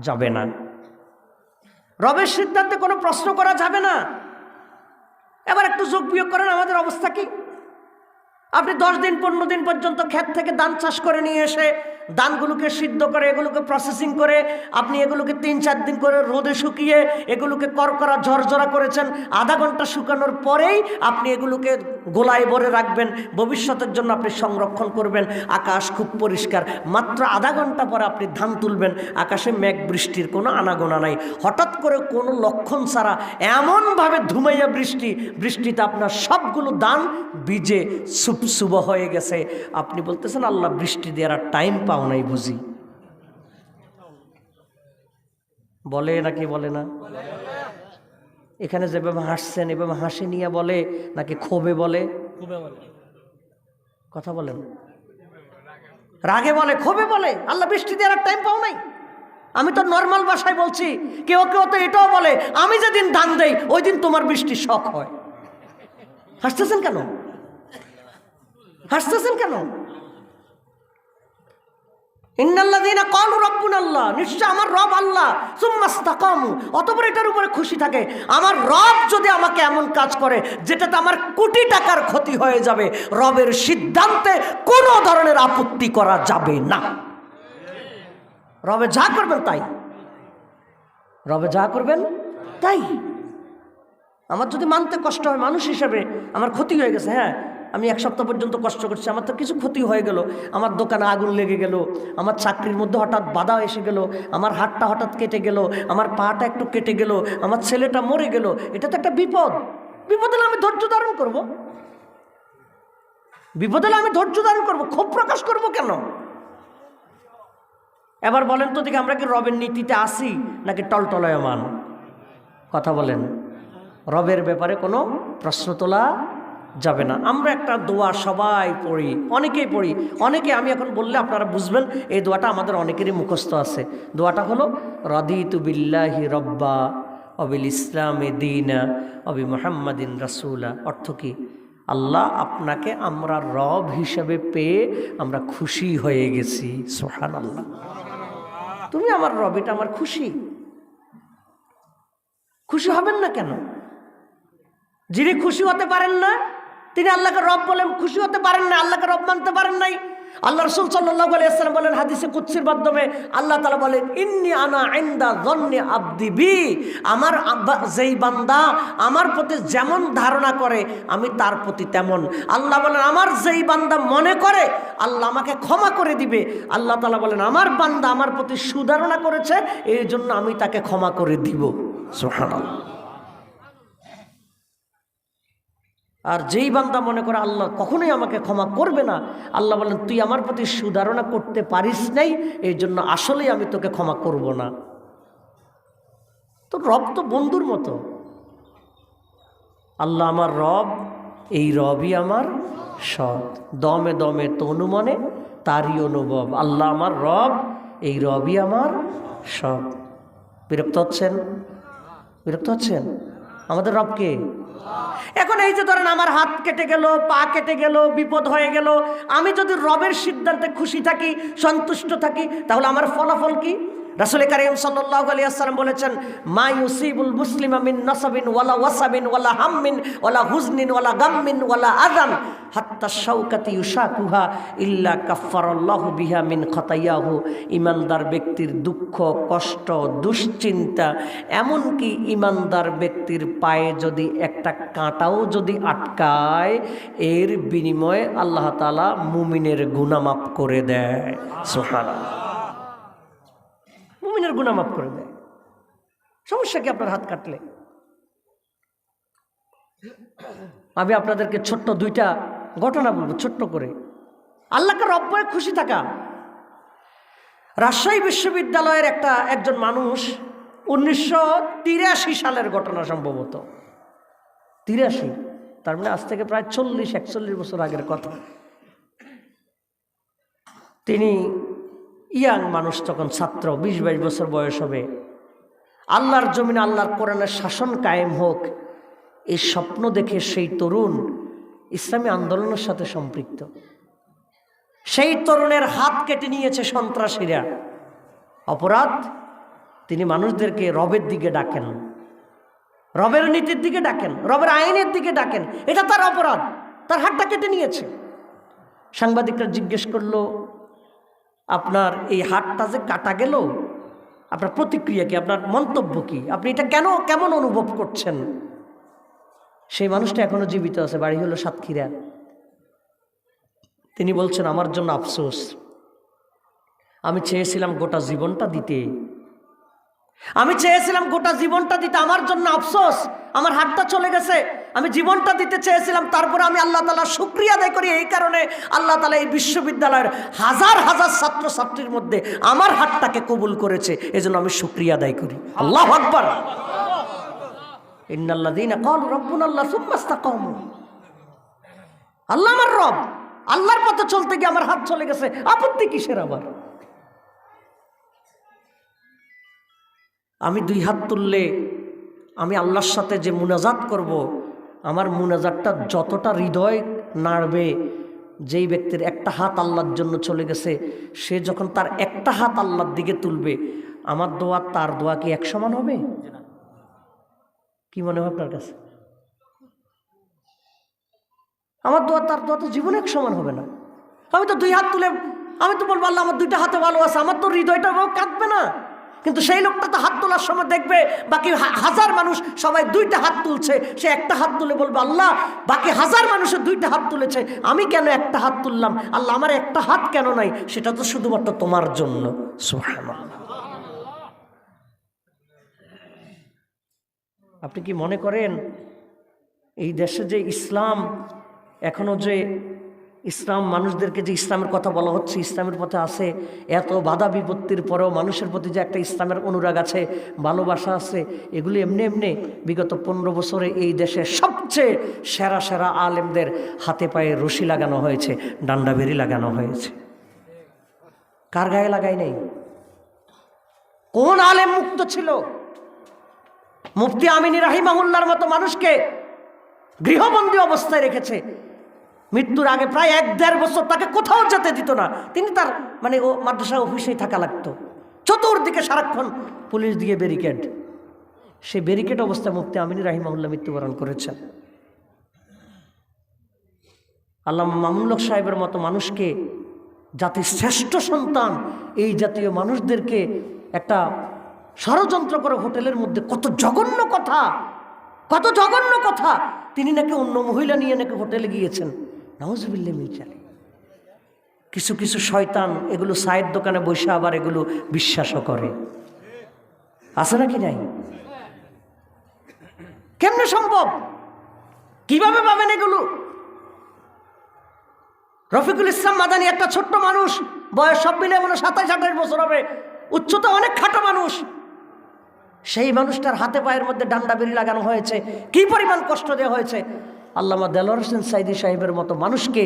যাবে না, রবের সিদ্ধান্তে কোনো প্রশ্ন করা যাবে না। এবার একটু যোগ বিয়োগ করেন আমাদের অবস্থা কি। আপনি 10 দিন 15 দিন পর্যন্ত ক্ষেত থেকে ধান চাষ করে নিয়ে এসে ধানগুলোকে সিদ্ধ করে, এগুলোকে প্রসেসিং করে, আপনি এগুলোকে 3-4 দিন করে রোদে শুকিয়ে এগুলোকে করকরা ঝরঝরা করেছেন। আধা ঘন্টা শুকানোর পরেই আপনি এগুলোকে গোলায় ভরে রাখবেন, ভবিষ্যতের জন্য আপনি সংরক্ষণ করবেন। আকাশ খুব পরিষ্কার, মাত্র আধা ঘন্টা পরে আপনি ধান তুলবেন, আকাশে মেঘ বৃষ্টির কোনো আনাগোনা নাই। হঠাৎ করে কোনো লক্ষণ ছাড়া এমনভাবে ধুমাইয়া বৃষ্টিতে আপনার সবগুলো ধান ভিজে সুবসুব হয়ে গেছে। আপনি বলতেছেন আল্লাহ বৃষ্টি দেওয়ার টাইম পাও নাই বুঝি। বলে নাকি বলে না? এখানে যেভাবে হাসছেন এভাবে হাসি নিয়ে বলে নাকি ক্ষোভে বলে? কথা বলেন। রাগে বলে, ক্ষোভে বলে আল্লাহ বৃষ্টি দেওয়ার টাইম পাও নাই। আমি তো নর্মাল ভাষায় বলছি। কেউ কেউ তো এটাও বলে, আমি যেদিন ধান দেই ওই দিন তোমার বৃষ্টির শখ হয়। হাসতেছেন কেন? হাসতেছেন কেন? ইন্নাল্লাযীনা ক্বালু রাব্বুনাল্লাহ, নিশ্চয় আমার রব আল্লাহ, সুম্মা ইসতাকামু, অতঃপর এটার উপরে খুশি থাকে। আমার রব যদি আমাকে এমন কাজ করে যেটাতে আমার কোটি টাকার ক্ষতি হয়ে যাবে, রবের সিদ্ধান্তে কোনো ধরনের আপত্তি করা যাবে না। রবে যা করবেন তাই, রবে যা করবেন তাই। আমার যদি মানতে কষ্ট হয়, মানুষ হিসেবে আমার ক্ষতি হয়ে গেছে, হ্যাঁ আমি 1 সপ্তাহ পর্যন্ত কষ্ট করছি, আমার তো কিছু ক্ষতি হয়ে গেল, আমার দোকানে আগুন লেগে গেল, আমার চাকরির মধ্যে হঠাৎ বাধা এসে গেল, আমার হাতটা হঠাৎ কেটে গেল, আমার পাটা একটু কেটে গেল, আমার ছেলেটা মরে গেল, এটা তো একটা বিপদ। বিপদ হলে আমি ধৈর্য ধারণ করব, বিপদ হলে আমি ধৈর্য ধারণ করবো, ক্ষোভ প্রকাশ করব কেন? এবার বলেন তো দেখি, আমরা কি রবের নীতিতে আসি নাকি টলটলয়মান? কথা বলেন। রবের ব্যাপারে কোনো প্রশ্ন তোলা যাবে না। আমরা একটা দোয়া সবাই পড়ি, অনেকেই পড়ি, অনেকে, আমি এখন বললে আপনারা বুঝবেন এই দোয়াটা আমাদের অনেকেরই মুখস্থ আছে। দোয়াটা হলো রাদিতু বিল্লাহি রব্বা অবিল ইসলামে দীনা অবি মুহাম্মাদিন রাসূলা। অর্থ কি? আল্লাহ আপনাকে আমরা রব হিসাবে পেয়ে আমরা খুশি হয়ে গেছি। সুবহানাল্লাহ, তুমি আমার রব, এটা আমার খুশি। খুশি হবেন না কেন? যিনি খুশি হতে পারেন না তিনি আল্লাহকে রব বলে খুশি হতে পারেন না, আল্লাহকে রব মানতে পারেন নাই। আল্লাহ রাসূল সাল্লাল্লাহু আলাইহি ওয়াসাল্লাম বলেন হাদিসে কুদসির মাধ্যমে, আল্লাহ তাআলা বলেন ইন্নী আনা ইনদা যন্নি আবদি বি, আমার যেই বান্দা আমার প্রতি যেমন ধারণা করে আমি তার প্রতি তেমন। আল্লাহ বলেন আমার যেই বান্দা মনে করে আল্লাহ আমাকে ক্ষমা করে দিবে, আল্লাহ তাআলা বলেন আমার বান্দা আমার প্রতি সুধারণা করেছে এই জন্য আমি তাকে ক্ষমা করে দিব। সুবহানাল্লাহ। আর যেই বান্দা মনে করে আল্লাহ কখনোই আমাকে ক্ষমা করবে না, আল্লাহ বলেন তুই আমার প্রতি সুধারণা করতে পারিস নাই, এই জন্য আসলেই আমি তোকে ক্ষমা করব না। তো রব তো বন্ধুর মতো। আল্লাহ আমার রব, এই রবই আমার সৎ, দমে দমে তনু মনে তারই অনুভব। আল্লাহ আমার রব, এই রবই আমার সৎ। বিরক্ত হচ্ছেন? বিরক্ত হচ্ছেন? আমাদের রব কে? এখন এই যে ধরেন আমার হাত কেটে গেল, পা কেটে গেল, বিপদ হয়ে গেল, আমি যদি রবের সিদ্ধান্তে খুশি থাকি, সন্তুষ্ট থাকি, তাহলে আমার ফলাফল কি? রাসূল কারীম সাল্লাল্লাহু আলাইহি ওয়াসাল্লাম বলেছেন, মা ইউসিবুল মুসলিমা মিন নাসাবিন ওয়ালা ওয়াসাবিন ওয়ালা হাম্মিন ওয়ালা হুজনিন ওয়ালা গাম্মিন ওয়ালা আযান হাত্তা শাওকাতি ইউশাকুহা ইল্লা কাফফারাল্লাহু বিহা মিন খাতায়াহু। ইমানদার ব্যক্তির দুঃখ, কষ্ট, দুশ্চিন্তা, এমনকি ইমানদার ব্যক্তির পায়ে যদি একটা কাঁটাও যদি আটকায়, এর বিনিময়ে আল্লাহ তাআলা মুমিনের গুনাহ মাফ করে দেয়। সুবহানাল্লাহ। মুমিনের গুনাহ মাফ করে দেয়। সমস্যা কি আপনার হাত কাটলে? আমি আপনাদেরকে ছোট্ট দুইটা ঘটনা বলবো ছোট্ট করে। আল্লাহকে রব বলে খুশি থাকা। রাজশাহী বিশ্ববিদ্যালয়ের একজন মানুষ 1983 সালের ঘটনা, সম্ভবত 83, তার মানে আজ থেকে প্রায় 40-41 বছর আগের কথা। তিনি ইয়াং মানুষ, তখন ছাত্র, 20-22 বছর বয়স হবে। আল্লাহর জমিনে আল্লাহর কোরআনের শাসন কায়েম হোক, এই স্বপ্ন দেখে সেই তরুণ ইসলামী আন্দোলনের সাথে সম্পৃক্ত। সেই তরুণের হাত কেটে নিয়েছে সন্ত্রাসীরা। অপরাধ, তিনি মানুষদেরকে রবের দিকে ডাকেন, রবের নীতির দিকে ডাকেন, রবের আইনের দিকে ডাকেন, এটা তার অপরাধ। তার হাতটা কেটে নিয়েছে। সাংবাদিকরা জিজ্ঞেস করলো, আপনার এই হাতটা যে কাটা গেল, আপনার প্রতিক্রিয়া কি, আপনার মন্তব্য কি, আপনি এটা কেমন অনুভব করছেন? সেই মানুষটা এখনো জীবিত আছে, বাড়ি হলো সাতক্ষীরা। তিনি বলছেন, আমার জন্য আফসোস, আমি চেয়েছিলাম গোটা জীবনটা দিতে, আমার জন্য আফসোস, আমার হাতটা চলে গেছে, আমি জীবনটা দিতে চেয়েছিলাম। তারপরে আমি আল্লাহ তাআলার শুকরিয়া আদায় করি, এই কারণে আল্লাহ তাআলা এই বিশ্ববিদ্যালয়ের হাজার হাজার ছাত্রছাত্রীর মধ্যে আমার হাতটাকে কবুল করেছে, এজন্য আমি শুকরিয়া আদায় করি। আল্লাহু আকবার। ইন্নাল্লাযীনা ক্বালু রাব্বুনাল্লাহ সুম্মা ইসতাকামু। আল্লাহ আমার রব, আল্লাহর পথে চলতে গিয়ে আমার হাত চলে গেছে, আপত্তি কিসের আবার? আমি দুই হাত তুললে আমি আল্লাহর সাথে যে মুনাজাত করব, আমার মুনাজাতটা যতটা হৃদয় নাড়বে, যেই ব্যক্তির একটা হাত আল্লাহর জন্য চলে গেছে, সে যখন তার একটা হাত আল্লাহর দিকে তুলবে, আমার দোয়া তার দোয়া কি এক সমান হবে? কি মনে হয় আপনার কাছে? আমার দোয়া তার দোয়া তো জীবনে এক সমান হবে না। আমি তো দুই হাত তুলে আমি তো বলবো, আল্লাহ আমার দুইটা হাতে ভালো আছে, আমার তো হৃদয়টা কাঁদবে না। কিন্তু সেই লোকটা তো হাত তোলার সময় দেখবে বাকি হাজার মানুষ সবাই দুইটা হাত তুলছে, সে একটা হাত তুলে বলবে, আল্লাহ বাকি হাজার মানুষের দুইটা হাত তুলেছে, আমি কেন একটা হাত তুললাম? আল্লাহ আমার একটা হাত কেন নাই? সেটা তো শুধুমাত্র তোমার জন্য। সুবহানাল্লাহ। আপনি কি মনে করেন এই দেশে যে ইসলাম, এখনো যে ইসলাম, মানুষদেরকে যে ইসলামের কথা বলা হচ্ছে, ইসলামের পথে আছে, এত বাধা বিপত্তির পরেও মানুষের প্রতি যে একটা ইসলামের অনুরাগ আছে, ভালোবাসা আছে, এগুলি এমনি বিগত 15 বছরে এই দেশে সবচেয়ে সেরা সেরা আলেমদের হাতে পায়ে রশি লাগানো হয়েছে, ডান্ডা বেরি লাগানো হয়েছে। কার গায়ে লাগাই নেই? কোন আলেম মুক্ত ছিল? মুফতি আমিনী রাহিমাহুল্লাহর মতো মানুষকে গৃহবন্দী অবস্থায় রেখেছে। মৃত্যুর আগে প্রায় 1-1.5 বছর তাকে কোথাও যেতে দিত না। তিনি তার ও মাদ্রাসা অফিসেই থাকা লাগতো। চতুর্দিকে সারাক্ষণ পুলিশ দিয়ে ব্যারিকেড। সেই ব্যারিকেড অবস্থায় মুফতি আমিনী রাহিমাহুল্লাহ মৃত্যুবরণ করেছেন। আল্লামা মামুনুল হক সাহেবের মতো মানুষকে, জাতির শ্রেষ্ঠ সন্তান, এই জাতীয় মানুষদেরকে একটা ষড়যন্ত্র করে হোটেলের মধ্যে, কত জঘন্য কথা। তিনি নাকি অন্য মহিলা নিয়ে নাকি হোটেলে গিয়েছেন। নাউজুবিল্লাহ মিন যালিক। কিছু কিছু শয়তান এগুলো চায়ের দোকানে বসে আবার এগুলো বিশ্বাসও করে। আছে নাকি নাই? কেমনে সম্ভব? কিভাবে পাবেন এগুলো? রফিকুল ইসলাম মাদানী একটা ছোট্ট মানুষ, বয়স সব মিলে 27-28 বছর হবে, উচ্চতা অনেক খাটো মানুষ। সেই মানুষটার হাতে পায়ের মধ্যে ডান্ডা বেরি লাগানো হয়েছে, কি পরিমাণ কষ্ট দেওয়া হয়েছে। আল্লামা দেলোয়ার হোসেন সাইদি সাহেবের মতো মানুষকে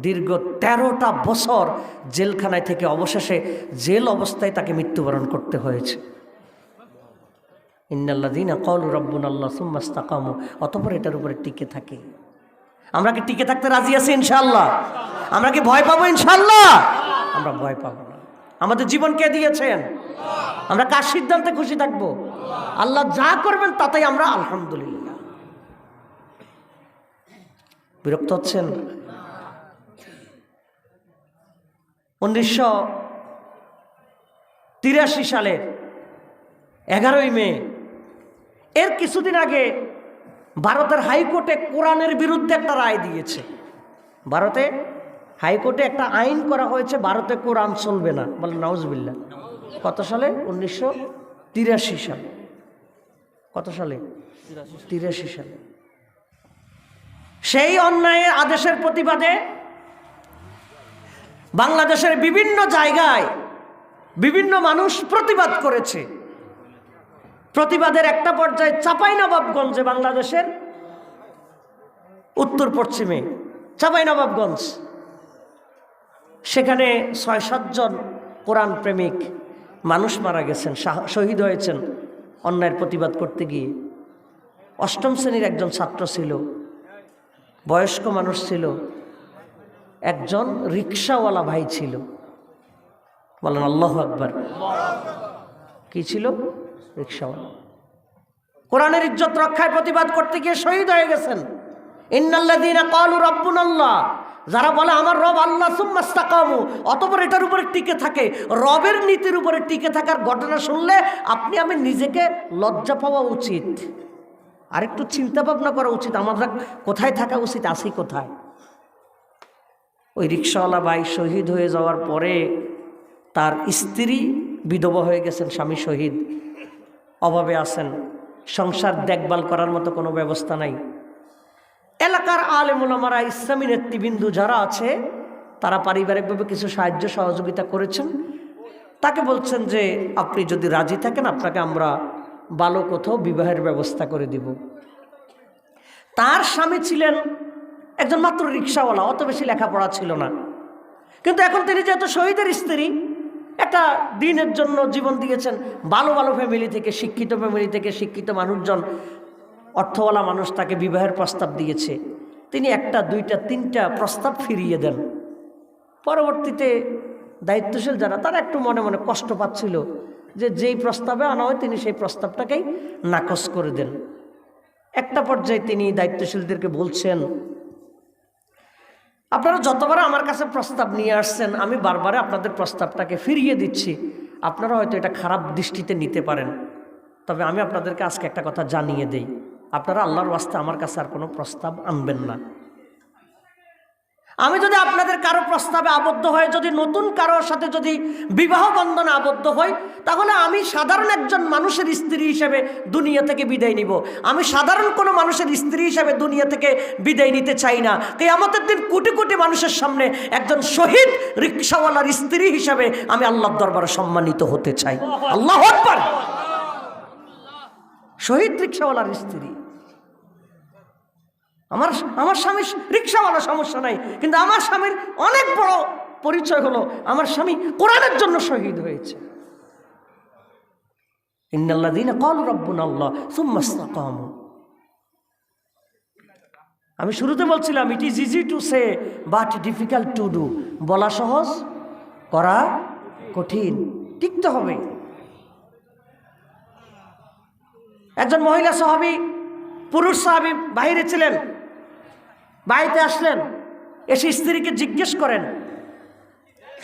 দীর্ঘ 13টা বছর জেলখানায় থেকে অবশেষে জেল অবস্থায় তাকে মৃত্যুবরণ করতে হয়েছে। ইন্নাল্লাযীনা ক্বালু রাব্বুনাল্লাহ সুম্মা ইসতাকামু, অতঃপর এটার উপরে টিকে থাকে। আমরা কি টিকে থাকতে রাজি আছি ইনশাআল্লাহ? আমরা কি ভয় পাবো ইনশাআল্লাহ? আমরা ভয় পাবো না। আমাদের জীবন কে দিয়েছেন? আমরা কার সিদ্ধান্তে খুশি থাকবো? আল্লাহ যা করবেন তাতেই আমরা আলহামদুলিল্লাহ। বিরক্ত হচ্ছেন? 1983 সালের 11ই মে, এর কিছুদিন আগে ভারতের হাইকোর্টে কোরআনের বিরুদ্ধে একটা রায় দিয়েছে। ভারতে হাইকোর্টে একটা আইন করা হয়েছে, ভারতে কোরআন চলবে না। বলেন নাউজুবিল্লাহ। কত সালে? 1983 সালে। কত সালে? 83 সালে। সেই অন্যায়ের আদেশের প্রতিবাদে বাংলাদেশের বিভিন্ন জায়গায় বিভিন্ন মানুষ প্রতিবাদ করেছে। প্রতিবাদের একটা পর্যায়ে চাঁপাইনবাবগঞ্জে, বাংলাদেশের উত্তর পশ্চিমে চাঁপাইনবাবগঞ্জ, সেখানে ৬-৭ জন কোরআন প্রেমিক মানুষ মারা গেছেন, শহীদ হয়েছেন অন্যায়ের প্রতিবাদ করতে গিয়ে। ৮ম শ্রেণীর একজন ছাত্র ছিল, বয়স্ক মানুষ ছিল, একজন রিক্সাওয়ালা ভাই ছিল। বলেন আল্লাহু আকবার। কি ছিল? রিক্সাওয়ালা। কোরআনের ইজ্জত রক্ষায় প্রতিবাদ করতে গিয়ে শহীদ হয়ে গেছেন। ইন্নাল্লাযীনা ক্বালু রাব্বুনাল্লাহ, যারা বলে আমার রব আল্লাহ সুম্মা ইসতাকামু, অতঃপর এটার উপরে টিকে থাকে, রবের নীতির উপরে টিকে থাকার ঘটনা শুনলে আপনি আমি নিজেকে লজ্জা পাওয়া উচিত, আরেকটু চিন্তা ভাবনা করা উচিত। আমরা কোথায় থাকা উচিত, আছি কোথায়? ওই রিক্সাওয়ালা ভাই শহীদ হয়ে যাওয়ার পরে তার স্ত্রী বিধবা হয়ে গেছেন, স্বামী শহীদ, অভাবে আছেন, সংসার দেখভাল করার মতো কোনো ব্যবস্থা নাই। এলাকার আলেম ওলামারা, ইসলামী নেতৃবৃন্দু যারা আছে, তারা পারিবারিকভাবে কিছু সাহায্য সহযোগিতা করেছেন। তাকে বলছেন যে আপনি যদি রাজি থাকেন আপনাকে আমরা ভালো কোথাও বিবাহের ব্যবস্থা করে দিব। তার স্বামী ছিলেন একজন মাত্র রিক্সাওয়ালা, অত বেশি লেখাপড়া ছিল না, কিন্তু এখন তিনি যেহেতু শহীদের স্ত্রী, একটা দিনের জন্য জীবন দিয়েছেন, ভালো ভালো ফ্যামিলি থেকে, শিক্ষিত ফ্যামিলি থেকে শিক্ষিত মানুষজন, অর্থওয়ালা মানুষ তাকে বিবাহের প্রস্তাব দিয়েছে। তিনি একটা, দুইটা, তিনটা প্রস্তাব ফিরিয়ে দেন। পরবর্তীতে দায়িত্বশীল যারা, তারা একটু মনে মনে কষ্ট পাচ্ছিল যে যেই প্রস্তাবে আনা হয় তিনি সেই প্রস্তাবটাকেই নাকচ করে দেন। একটা পর্যায়ে তিনি দায়িত্বশীলদেরকে বলছেন, আপনারা যতবার আমার কাছে প্রস্তাব নিয়ে আসছেন আমি বারবার আপনাদের প্রস্তাবটাকে ফিরিয়ে দিচ্ছি, আপনারা হয়তো এটা খারাপ দৃষ্টিতে নিতে পারেন, তবে আমি আপনাদেরকে আজকে একটা কথা জানিয়ে দেই, আপনারা আল্লাহর ওয়াস্তে আমার কাছে আর কোনো প্রস্তাব আনবেন না। আমি যদি আপনাদের কারো প্রস্তাবে আবদ্ধ হয়ে যদি নতুন কারোর সাথে যদি বিবাহ বন্ধনে আবদ্ধ হই, তাহলে আমি সাধারণ একজন মানুষের স্ত্রী হিসেবে দুনিয়া থেকে বিদায় নিব। আমি সাধারণ কোনো মানুষের স্ত্রী হিসেবে দুনিয়া থেকে বিদায় নিতে চাই না। কিয়ামতের দিন কোটি কোটি মানুষের সামনে একজন শহীদ রিকশাওয়ালার স্ত্রী হিসেবে আমি আল্লাহর দরবারে সম্মানিত হতে চাই। আল্লাহু আকবার। শহীদ রিকশাওয়ালার স্ত্রী। আমার স্বামী রিকশাওয়ালা, সমস্যা নাই, কিন্তু আমার স্বামীর অনেক বড় পরিচয় হলো আমার স্বামী কোরআনের জন্য শহীদ হয়েছে। ইন্নাল্লাযীনা ক্বালু রাব্বুনাল্লাহ সুম্মা ইসতাকামু। আমি শুরুতে বলছিলাম it is easy to say but difficult to do. বলা সহজ, করা কঠিন। টিকতে হবে। একজন মহিলা সাহাবী, পুরুষ সাহাবী বাইরে ছিলেন, বাড়িতে আসলেন, এসে স্ত্রীকে জিজ্ঞেস করেন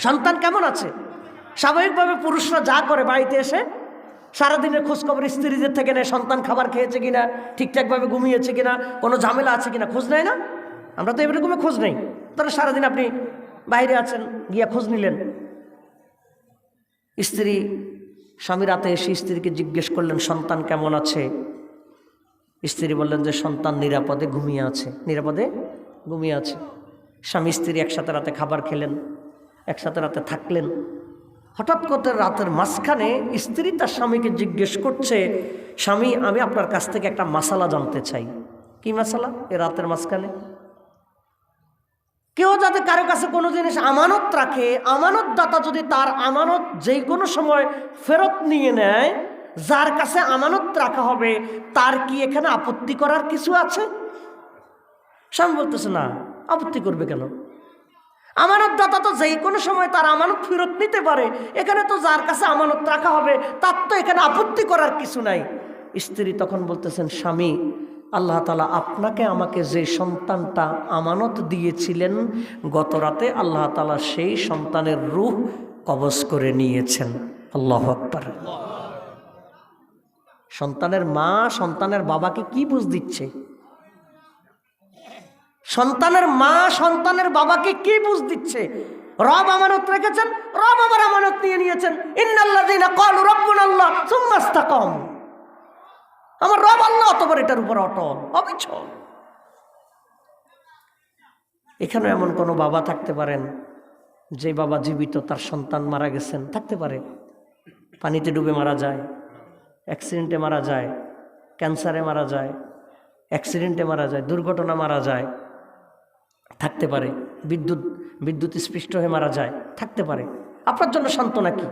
সন্তান কেমন আছে। স্বাভাবিকভাবে পুরুষরা যা করে বাড়িতে এসে সারাদিনের খোঁজখবর স্ত্রীদের থেকে নেয়, সন্তান খাবার খেয়েছে কিনা, ঠিকঠাকভাবে ঘুমিয়েছে কিনা, কোনো ঝামেলা আছে কিনা খোঁজ নেয় না? আমরা তো এরকমই খোঁজ নেই। তাহলে সারাদিন আপনি বাইরে আছেন, গিয়া খোঁজ নিলেন। স্বামী রাতে এসে স্ত্রীকে জিজ্ঞেস করলেন সন্তান কেমন আছে। স্ত্রী বললেন যে সন্তান নিরাপদে ঘুমিয়ে আছে, নিরাপদে ঘুমিয়ে আছে। স্বামী স্ত্রী একসাথে রাতে খাবার খেলেন, একসাথে রাতে থাকলেন। হঠাৎ করে রাতের মাঝখানে স্ত্রী তার স্বামীকে জিজ্ঞেস করছে, স্বামী আমি আপনার কাছ থেকে একটা মাসালা জানতে চাই। কি মাসালা? এ রাতের মাঝখানে কেউ যাতে কারো কাছে কোনো জিনিস আমানত রাখে, আমানতদাতা যদি তার আমানত যেই কোনো সময় ফেরত নিয়ে নেয়, যার কাছে আমানত রাখা হবে তার কি এখানে আপত্তি করার কিছু আছে? স্বামী বলতেছে না, আপত্তি করবে কেন? আমানতদাতা তো যে কোনো সময় তার আমানত ফেরত নিতে পারে, এখানে তো যার কাছে আমানত রাখা হবে তার তো এখানে আপত্তি করার কিছু নাই। স্ত্রী তখন বলতেছেন, স্বামী, আল্লাহ তাআলা আপনাকে আমাকে যে সন্তানটা আমানত দিয়েছিলেন, গত রাতে আল্লাহ তাআলা সেই সন্তানের রূহ কবজ করে নিয়েছেন। আল্লাহু আকবার। সন্তানের মা সন্তানের বাবাকে কি বুঝ দিচ্ছে? সন্তানের মা সন্তানের বাবাকে কি বুঝ দিচ্ছে? রব আমানত রেখেছেন, রব আবার আমানত নিয়ে নিয়েছেন। ইন্নাল্লাযীনা ক্বালু রাব্বুনাল্লাহ সুম্মা ইসতাকামু, আমার রব আল্লাহ, অতঃপর এটার উপর অটল অবিচল। এখানে এমন কোনো বাবা থাকতে পারেন যে বাবা জীবিত, তার সন্তান মারা গেছেন, থাকতে পারে। পানিতে ডুবে মারা যায়, অ্যাক্সিডেন্টে মারা যায়, ক্যান্সারে মারা যায়, অ্যাক্সিডেন্টে মারা যায়, দুর্ঘটনা মারা যায়, থাকতে পারে। বিদ্যুৎ স্পৃষ্ট হয়ে মারা যায়, থাকতে পারে। আপনার জন্য সান্ত্বনা কি?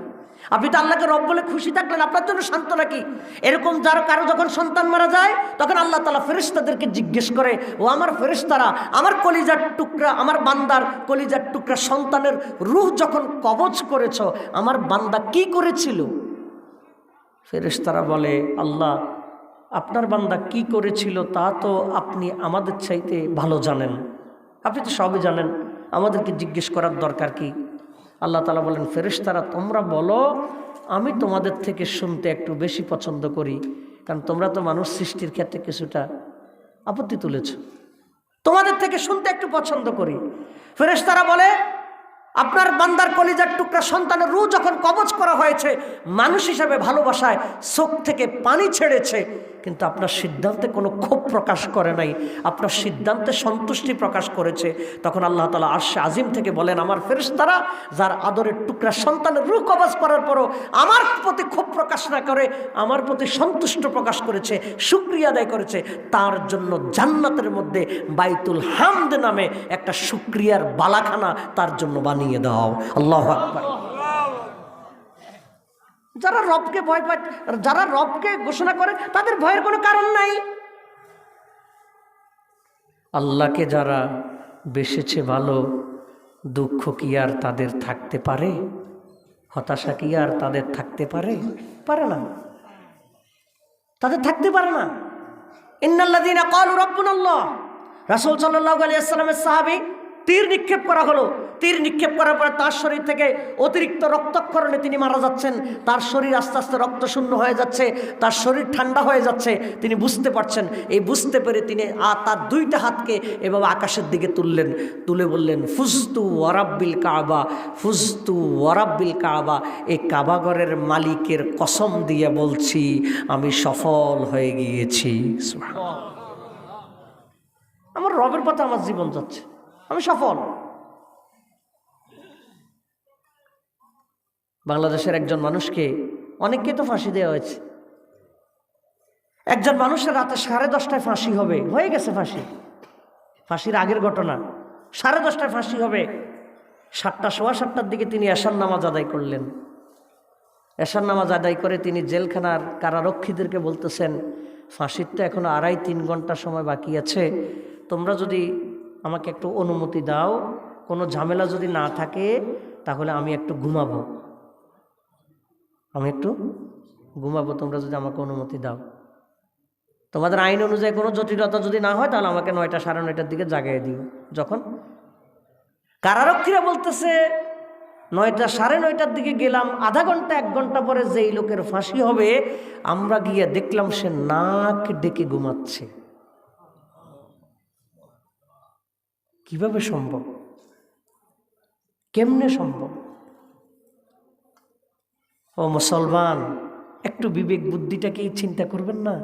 আপনি তো আল্লাহকে রব বলে খুশি থাকলেন, আপনার জন্য সান্ত্বনা কি? এরকম কারো যখন সন্তান মারা যায়, তখন আল্লাহ তাআলা ফেরেশতাদেরকে জিজ্ঞেস করে, ও আমার ফেরেশতারা, আমার কলিজার টুকরা, আমার বান্দার কলিজার টুকরা সন্তানের রূহ যখন কবজ করেছ, আমার বান্দা কি করেছিল? ফেরেশতারা বলে, আল্লাহ, আপনার বান্দা কি করেছিল তা তো আপনি আমাদের চাইতে ভালো জানেন, আপনি তো সবই জানেন, আমাদেরকে জিজ্ঞেস করার দরকার কি? আল্লাহ তাআলা বলেন, ফেরেশতারা, তোমরা বলো, আমি তোমাদের থেকে শুনতে একটু বেশি পছন্দ করি, কারণ তোমরা তো মানুষ সৃষ্টির ক্ষেত্রে কিছুটা আপত্তি তুলেছ, তোমাদের থেকে শুনতে একটু পছন্দ করি। ফেরেশতারা বলে, আপনার বান্দার কলিজার টুকরা সন্তানের রূহ যখন কবজ করা হয়েছে, মানুষ হিসাবে ভালোবাসায় চোখ থেকে পানি ছেড়েছে, কিন্তু আপনার সিদ্ধান্তে কোনো ক্ষোভ প্রকাশ করে নাই, আপনার সিদ্ধান্তে সন্তুষ্টি প্রকাশ করেছে। তখন আল্লাহ তাআলা আরশে আজিম থেকে বলেন, আমার ফেরেশতারা যার আদরের টুকরা সন্তানের রূহ কবজ করার পরও আমার প্রতি ক্ষোভ প্রকাশ না করে আমার প্রতি সন্তুষ্ট প্রকাশ করেছে, শুকরিয়া আদায় করেছে, তার জন্য জান্নাতের মধ্যে বাইতুল হামদ নামে একটা শুকরিয়ার বালাখানা তার জন্য বানিয়ে দাও। আল্লাহু আকবার। যারা রবকে ভয় পায়, যারা রবকে ঘোষণা করে, তাদের ভয়ের কোনো কারণ নাই। আল্লাহকে যারা বেসেছে ভালো, দুঃখ কি আর তাদের থাকতে পারে? হতাশা কি আর তাদের থাকতে পারে? পারে না, তাদের থাকতে পারে না। ইন্নাল্লাযীনা ক্বালু রাব্বুনাল্লাহ, রাসূল সাল্লাল্লাহু আলাইহি ওয়াসাল্লামের সাহাবী তীর নিক্ষেপ করা হলো, তীর নিক্ষেপ করার পরে তার শরীর থেকে অতিরিক্ত রক্তক্ষরণে তিনি মারা যাচ্ছেন, তার শরীর আস্তে আস্তে রক্ত শূন্য হয়ে যাচ্ছে, তার শরীর ঠান্ডা হয়ে যাচ্ছে, তিনি বুঝতে পারছেন। এই বুঝতে পেরে তিনি তার দুইটা হাতকে এভাবে আকাশের দিকে তুললেন, তুলে বললেন, ফুজতু ওয়ারাব্বিল কাবা, ফুজতু ওয়ারাব্বিল কাবা, এই কাবাঘরের মালিকের কসম দিয়ে বলছি, আমি সফল হয়ে গিয়েছি। আমার রবের পথে আমার জীবন যাচ্ছে, আমি সফল। বাংলাদেশের একজন মানুষকে, অনেককে তো ফাঁসি দেওয়া হয়েছে, একজন মানুষের রাতে 10:30টায় ফাঁসি হবে, হয়ে গেছে ফাঁসি, ফাঁসির আগের ঘটনা। 10:30টায় ফাঁসি হবে, 7টা সোয়া 7টার দিকে তিনি এশার নামাজ আদায় করলেন। এশার নামাজ আদায় করে তিনি জেলখানার কারারক্ষীদেরকে বলতেছেন, ফাঁসির তো এখনো 2.5-3 ঘন্টা সময় বাকি আছে, তোমরা যদি আমাকে একটু অনুমতি দাও, কোনো ঝামেলা যদি না থাকে তাহলে আমি একটু ঘুমাবো, তোমরা যদি আমাকে অনুমতি দাও, তোমাদের আইন অনুযায়ী কোনো জটিলতা যদি না হয় তাহলে আমাকে 9টা 9:30টার দিকে জাগিয়ে দিও। যখন কারারক্ষীরা বলতেছে 9টা 9:30টার দিকে গেলাম, আধা ঘন্টা 1 ঘন্টা পরে যেই লোকের ফাঁসি হবে আমরা গিয়ে দেখলাম সে নাক ডেকে ঘুমাচ্ছে। কিভাবে সম্ভব? কেমনে সম্ভব? ও মুসলমান, একটু বিবেক বুদ্ধিটাকে চিন্তা করবেন না?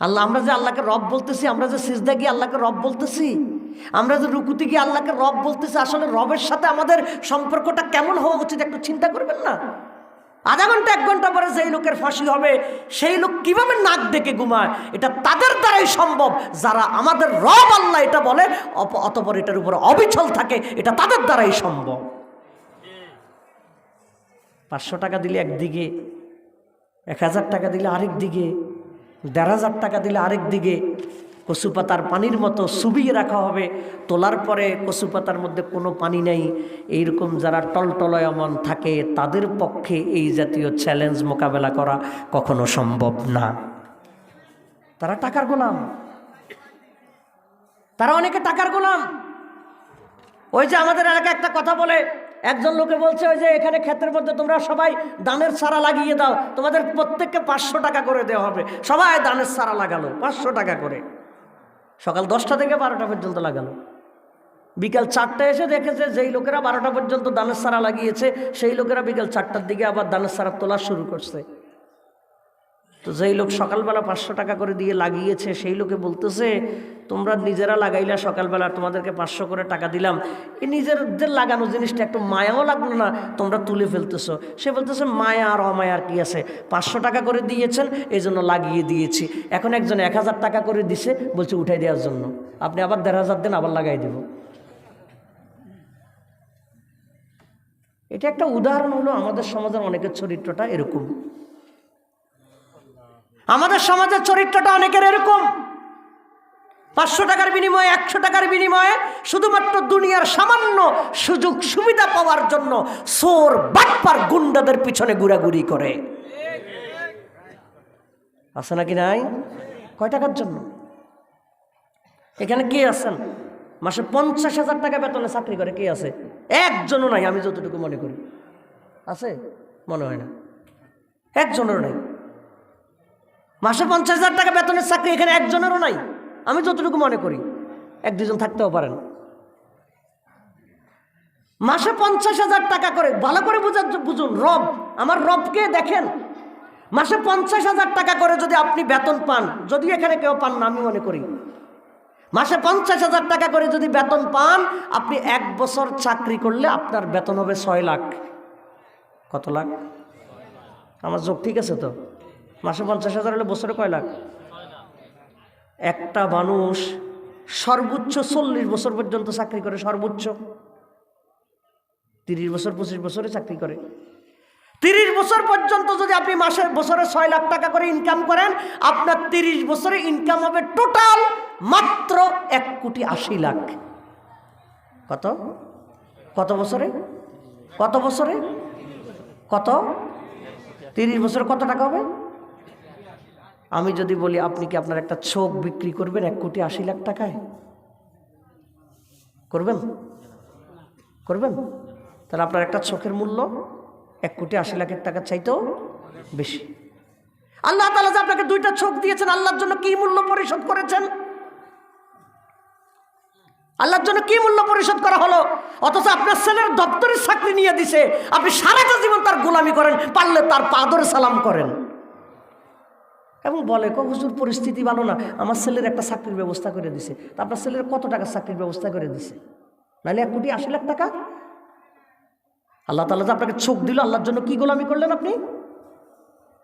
আল্লাহ, আমরা যে আল্লাহকে রব বলতেছি, আমরা যে সিজদা গিয়ে আল্লাহকে রব বলতেছি, আমরা যে রুকুতে গিয়ে আল্লাহকে রব বলতেছি, আসলে রবের সাথে আমাদের সম্পর্কটা কেমন হওয়া উচিত একটু চিন্তা করবেন না? আধা ঘন্টা 1 ঘন্টা পরে যেই লোকের ফাঁসি হবে সেই লোক কিভাবে নাক ডেকে ঘুমায়, এটা তাদের দ্বারাই সম্ভব যারা আমাদের রব আল্লাহ এটা বলে, অতঃপর এটার উপর অবিচল থাকে, এটা তাদের দ্বারাই সম্ভব। 500 টাকা দিলে একদিকে, 1000 টাকা দিলে আরেক দিকে, 1500 টাকা দিলে আরেক দিকে কচু পাতার পানির মতো চুবিয়ে রাখা হবে। তোলার পরে কচু পাতার মধ্যে কোনো পানি নেই। এইরকম যারা টলটলয়মান থাকে তাদের পক্ষে এই জাতীয় চ্যালেঞ্জ মোকাবেলা করা কখনো সম্ভব না। তারা টাকার গোলাম, তারা অনেকে টাকার গোলাম। ওই যে আমাদের এলাকায় একটা কথা বলে, একজন লোকে বলছে ওই যে এখানে ক্ষেতের মধ্যে তোমরা সবাই ধানের চারা লাগিয়ে দাও, তোমাদের প্রত্যেককে 500 টাকা করে দেওয়া হবে। সবাই ধানের চারা লাগালো 500 টাকা করে, সকাল 10টা থেকে 12টা পর্যন্ত লাগালো। বিকাল 4টায় এসে দেখেছে যেই লোকেরা 12টা পর্যন্ত ধানের চারা লাগিয়েছে সেই লোকেরা বিকাল 4টার দিকে আবার ধানের চারা তোলা শুরু করছে। তো যেই লোক সকালবেলা 500 টাকা করে দিয়ে লাগিয়েছে সেই লোকে বলতেছে তোমরা নিজেরা লাগাইলা, সকালবেলা তোমাদেরকে 500 করে টাকা দিলাম, এই নিজেদের লাগানো জিনিসটা একটু মায়াও লাগলো না, তোমরা তুলে ফেলতেছো। সে বলতেছে মায়া আর অমায়ার কি আছে, 500 টাকা করে দিয়েছেন এই জন্য লাগিয়ে দিয়েছি। এখন একজন 1000 টাকা করে দিছে বলছে উঠাই দেওয়ার জন্য, আপনি আবার 1500 দেন আবার লাগাই দেব। এটা একটা উদাহরণ হলো আমাদের সমাজের অনেকের চরিত্রটা এরকম। আমাদের সমাজের চরিত্রটা অনেকের এরকম। 500 টাকার বিনিময়ে 100 টাকার বিনিময়ে শুধুমাত্র দুনিয়ার সামান্য সুযোগ সুবিধা পাওয়ার জন্য চোর বাটপার গুন্ডাদের পিছনে ঘোরাঘুরি করে। আছে নাকি নাই? কয় টাকার জন্য? এখানে কে আছেন মাসে 50,000 টাকা বেতনে চাকরি করে? কে আছে? একজনও নাই, আমি যতটুকু মনে করি। আছে? মনে হয় না, একজনেরও নাই। মাসে 50,000 টাকা বেতনের চাকরি এখানে একজনেরও নাই, আমি যতটুকু মনে করি। 1-2 জন থাকতেও পারেন। মাসে 50,000 টাকা করে, ভালো করে বুঝুন, রব, আমার রবকে দেখেন। মাসে 50,000 টাকা করে যদি আপনি বেতন পান, যদি এখানে কেউ পান না আমি মনে করি, মাসে 50,000 টাকা করে যদি বেতন পান, আপনি 1 বছর চাকরি করলে আপনার বেতন হবে 6 লাখ। কত লাখ? আমার যোগ ঠিক আছে তো? মাসে 50,000 হলে বছরে কয় লাখ? একটা মানুষ সর্বোচ্চ 40 বছর পর্যন্ত চাকরি করে, সর্বোচ্চ 30 বছর 25 বছরে চাকরি করে। 30 বছর পর্যন্ত যদি আপনি বছরে 6 লাখ টাকা করে ইনকাম করেন, আপনার 30 বছরে ইনকাম হবে টোটাল মাত্র 1,80,00,000। কত? কত বছরে? কত বছরে? কত? 30 বছরে কত টাকা হবে? আমি যদি বলি আপনি কি আপনার একটা চোখ বিক্রি করবেন 1,80,00,000 টাকায়? করবেন? করবেন? তাহলে আপনার একটা চোখের মূল্য 1,80,00,000 টাকার চাইতেও বেশি। আল্লাহ তাআলা যে আপনাকে 2টা চোখ দিয়েছেন, আল্লাহর জন্য কি মূল্য পরিশোধ করেছেন? আল্লাহর জন্য কি মূল্য পরিশোধ করা হলো? অথচ আপনার ছেলের দপ্তরের চাকরি নিয়ে দিছে, আপনি সারাটা জীবন তার গোলামি করেন, পারলে তার পা ধরে সালাম করেন এবং বলে হুজুর পরিস্থিতি ভালো না, আমার ছেলের একটা চাকরির ব্যবস্থা করে দিছে। তা আপনার ছেলের কত টাকা চাকরির ব্যবস্থা করে দিছে? নাহলে 1,80,00,000 টাকা। আল্লাহ তাআলা যে আপনাকে চোখ দিল, আল্লাহর জন্য কি গোলামি করলেন আপনি?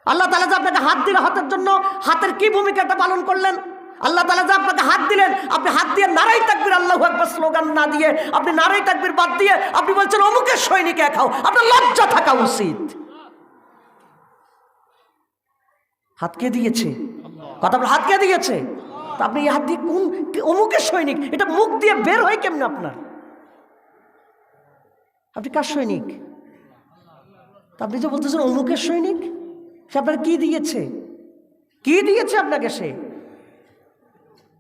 আল্লাহ তাআলা যে আপনাকে হাত দিল, হাতের জন্য হাতের কি ভূমিকাটা পালন করলেন? আল্লাহ তাআলা যে আপনাকে হাত দিলেন, আপনি হাত দিয়ে নারাই তাকবীর আল্লাহু আকবার স্লোগান না দিয়ে, আপনি নারাই তাকবীর বাদ দিয়ে আপনি বলছেন অমুকের সৈনিকে খাও, আপনার লজ্জা থাকা উচিত। হাত কে দিয়েছে? কথা বল, হাত কে দিয়েছে? তা আপনি এই হাত দিয়ে কোন অমুকের সৈনিক, এটা মুখ দিয়ে বের হয় কেমনে আপনার? আপনি কার সৈনিক? আপনি যে বলতেছেন অমুকের সৈনিক, সে আপনার কি দিয়েছে? কি দিয়েছে আপনাকে সে?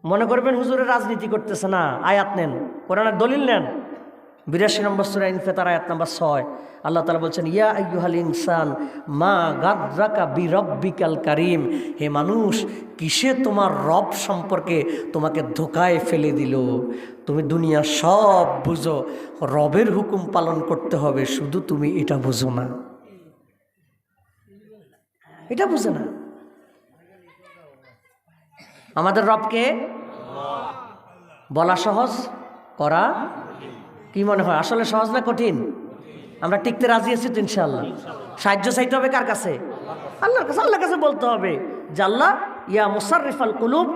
মনে করবেন হুজুরের রাজনীতি করতেছে না। আয়াত নেন, কোরআনের দলিল নেন। 82 নম্বর সূরা ইনফিতার আয়াত নাম্বার 6 আল্লাহ তাআলা বলছেন, ইয়া আইয়ুহাল ইনসান মা গাদরাকা বিরব্বিকাল কারীম, হে মানুষ, কিসে তোমার রব সম্পর্কে তোমাকে ধোকায় ফেলে দিল? তুমি দুনিয়া সব বুঝো, রবের হুকুম পালন করতে হবে, শুধু তুমি এটা বুঝো না, এটা বুঝো না। আমাদের রবকে বলা সহজ, করা কি মনে হয় আসলে সহজ না কঠিন? আমরা টিকতে রাজি আছি তো ইনশাআল্লাহ। সাহায্য চাইতে হবে কার কাছে? আল্লাহর কাছে। আল্লাহর কাছে বলতে হবে যে আল্লাহ ইয়া মুসাররিফাল কুলুব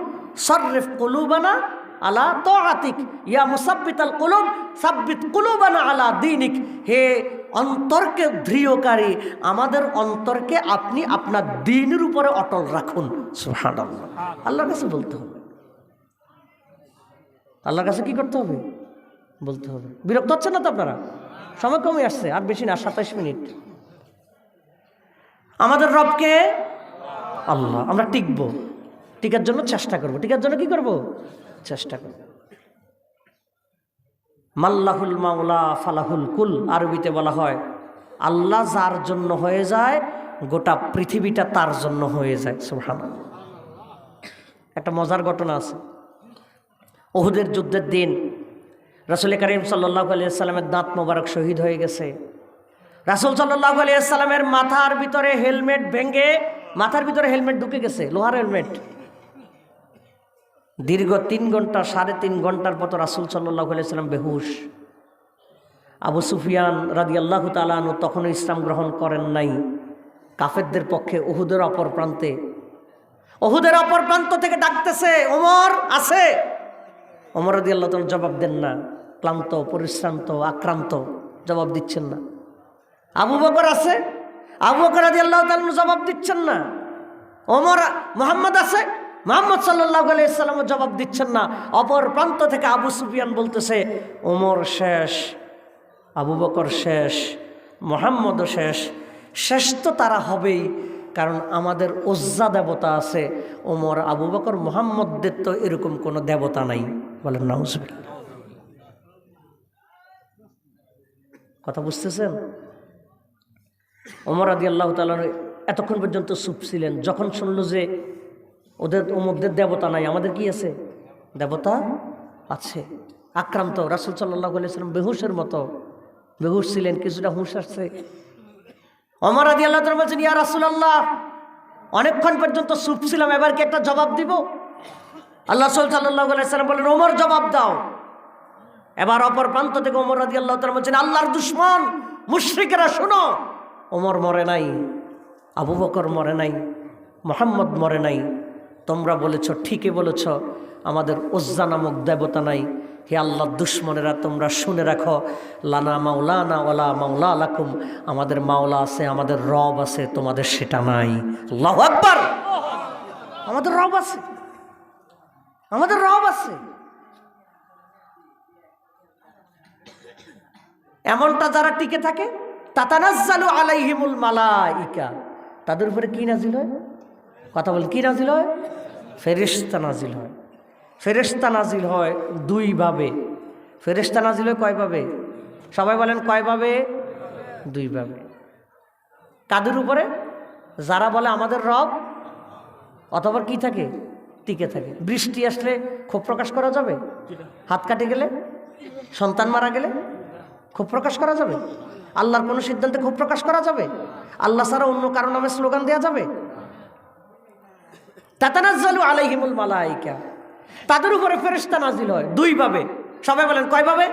সাররিফ কুলুবানা আলা তাআতিক, ইয়া মুসাব্বিতাল কুলুব সাব্বিত কুলুবানা আলা দীনিক। হে অন্তরকে দৃঢ়কারী, আমাদের অন্তরকে আপনি আপনার দ্বীনের উপরে অটল রাখুন। সুবহানাল্লাহ। আল্লাহর কাছে বলতে হবে, আল্লাহর কাছে কি করতে হবে? বলতে হবে। বিরক্ত হচ্ছেন না তো আপনারা? সময় কমে আসছে, আর বেশি না, 27 মিনিট। আমাদের রবকে আল্লাহ, আমরা টিকবো, টিকার জন্য চেষ্টা করব। টিকার জন্য কি করব? চেষ্টা করব। মাল্লাহুল মাওলা ফালাহুল কুল, আরবিতে বলা হয় আল্লাহ যার জন্য হয়ে যায় গোটা পৃথিবীটা তার জন্য হয়ে যায়। সুবহানাল্লাহ। একটা মজার ঘটনা আছে। উহুদের যুদ্ধের দিন রাসূল করিম সাল্লাল্লাহু আলাইহি সাল্লামের দাঁত মোবারক শহীদ হয়ে গেছে। রাসূল সাল্লাল্লাহু আলাইহি সাল্লামের মাথার ভিতরে হেলমেট ভেঙে, মাথার ভিতরে হেলমেট ঢুকে গেছে, লোহার হেলমেট। দীর্ঘ 3 ঘন্টা 3.5 ঘন্টার মতো রাসূল সাল্লাল্লাহু আলাইহি সাল্লাম বেহুশ। আবু সুফিয়ান রাদিয়াল্লাহু তাআলা আনহু তখনও ইসলাম গ্রহণ করেন নাই। কাফেরদের পক্ষে উহুদের অপর প্রান্ত থেকে ডাকতেছে, ওমর আছে। ওমর রাদিয়াল্লাহু তাআলা জবাব দেন না, ক্লান্ত, পরিশ্রান্ত, আক্রান্ত, জবাব দিচ্ছেন না। আবু বকর আছে, আবু বকর রাদিয়াল্লাহু তাআলা জবাব দিচ্ছেন না। ওমর, মুহাম্মদ আছে, মুহাম্মদ সাল্লাল্লাহু আলাইহি সাল্লাম জবাব দিচ্ছেন না। অপর প্রান্ত থেকে আবু সুফিয়ান বলতেছে, ওমর শেষ, আবু বকর শেষ, মুহাম্মদও শেষ। শেষ তো তারা হবেই, কারণ আমাদের উজ্জা দেবতা আছে। ওমর, আবু বকর, মুহাম্মদদের তো এরকম কোনো দেবতা নাই। বলেন নাউজুবিল্লাহ। কথা বুঝতেছেন? ওমর রাদিয়াল্লাহু তাআলা এতক্ষণ পর্যন্ত চুপ ছিলেন। যখন শুনল যে ওদের দেবতা নাই, আমাদের কি আছে? দেবতা আছে। আক্রান্ত রাসূল সাল্লাল্লাহু আলাইহি সাল্লাম বেহুশের মতো, বেহুশ ছিলেন, কিছুটা হুঁশ আসছে। ওমর রাদিয়াল্লাহু তাআলা বলছেন, ইয়া রাসূলুল্লাহ, অনেকক্ষণ পর্যন্ত চুপ ছিলাম, এবার কি একটা জবাব দিব? আল্লাহ রাসূল সাল্লাল্লাহু আলাইহি সাল্লাম বলেন, ওমর জবাব দাও। এবার অপর প্রান্ত থেকে ওমর রাদিয়াল্লাহু তাআলা বলছেন, আল্লাহর দুশমন মুশরিকেরা শোনো, ওমর মরে নাই, আবু বকর মরে নাই, মুহাম্মদ মরে নাই। তোমরা বলেছ, ঠিকই বলেছ, আমাদের উজ্জা নামক দেবতা নাই। হে আল্লাহর দুশমনেরা, তোমরা শুনে রাখো, লানা মাওলানা ওয়ালা মাওলা লাকুম, আমাদের মাওলা আছে, আমাদের রব আছে, তোমাদের সেটা নাই। আল্লাহু আকবার। আমাদের রব আছে, আমাদের রব আছে। এমনটা যারা টিকে থাকে, তাতানাজ্জালু আলাইহিমুল মালাইকা, তাদের উপরে কি নাজিল হয়? কথা বল, কি নাজিল হয়? ফেরেশতা নাজিল হয়। ফেরেশতা নাজিল হয় 2 ভাবে। ফেরেশতা নাজিল হয় কয় ভাবে? সবাই বলেন কয় ভাবে? 2 ভাবে। কাদের উপরে? যারা বলে আমাদের রব, অথবা কি থাকে? টিকে থাকে। বৃষ্টি আসলে ক্ষোভ প্রকাশ করা যাবে? হাত কাটে গেলে, সন্তান মারা গেলে ক্ষোভ প্রকাশ করা যাবে? আল্লাহর কোনো সিদ্ধান্তে ক্ষোভ প্রকাশ করা যাবে? আল্লাহ ছাড়া অন্য কারো নামে স্লোগান দেওয়া যাবে? তাতানাজ্জালু আলাইহিমুল মালাইকা, তাদের উপরে ফেরেশতা নাজিল হয় 2 ভাবে। সবাই বলেন কয় ভাবে?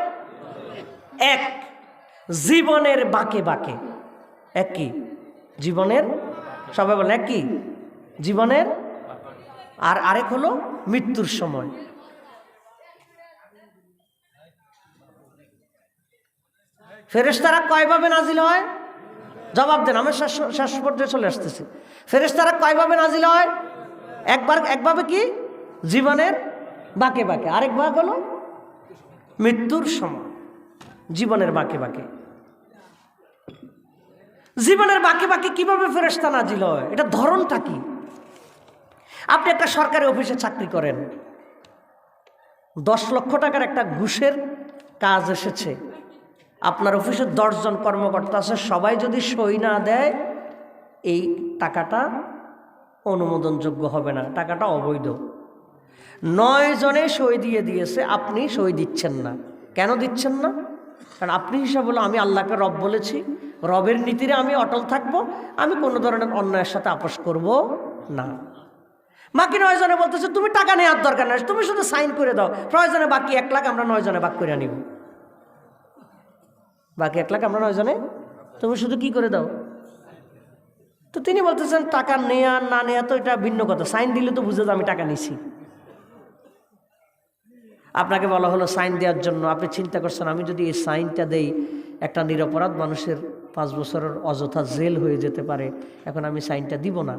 1, জীবনের বাঁকে বাঁকে। 1 কি? জীবনের, সবাই বলেন 1 কি? জীবনের। আর আরেক হলো মৃত্যুর সময়। ফেরেশতারা কয় ভাবে নাজিল হয়? জবাব দেন, আমি শেষ পর্যায়ে চলে আসতেছি। ফেরেশতারা কয় ভাবে নাজিল হয়? একভাবে কি? জীবনের বাঁকে বাঁকে। আরেক ভাগ হলো মৃত্যুর সময়। জীবনের বাঁকে বাঁকে। জীবনের বাঁকে বাঁকে কিভাবে ফেরেশতা নাজিল হয়? এটা ধরনটা কি? আপনি একটা সরকারি অফিসে চাকরি করেন, 10 লক্ষ টাকার একটা ঘুষের কাজ এসেছে। আপনার অফিসে 10 জন কর্মকর্তা আছে, সবাই যদি সই না দেয় এই টাকাটা অনুমোদনযোগ্য হবে না, টাকাটা অবৈধ। 9 জনে সই দিয়ে দিয়েছে, আপনি সই দিচ্ছেন না। কেন দিচ্ছেন না? কারণ আপনি হিসাব হলো, আমি আল্লাহকে রব বলেছি, রবের নীতিরে আমি অটল থাকবো, আমি কোনো ধরনের অন্যায়ের সাথে আপোষ করব না। বাকি 9 জনে বলতেছে তুমি টাকা নেওয়ার দরকার নাই, তুমি শুধু সাইন করে দাও, প্রয়োজনে বাকি 1 লাখ আমরা 9 জনে ভাগ করে নিব। বাকি 1 লাখ আমরা 9 জনে, তুমি শুধু কি করে দাও। তো তিনি বলতেছেন টাকা নেয়া না নেয়া তো এটা ভিন্ন কথা, সাইন দিলে তো বুঝে আমি টাকা নিছি। আপনাকে বলা হলো সাইন দেওয়ার জন্য, আপনি চিন্তা করছেন আমি যদি এই সাইনটা দেই একটা নিরপরাধ মানুষের 5 বছরের অযথা জেল হয়ে যেতে পারে, এখন আমি সাইনটা দিব না।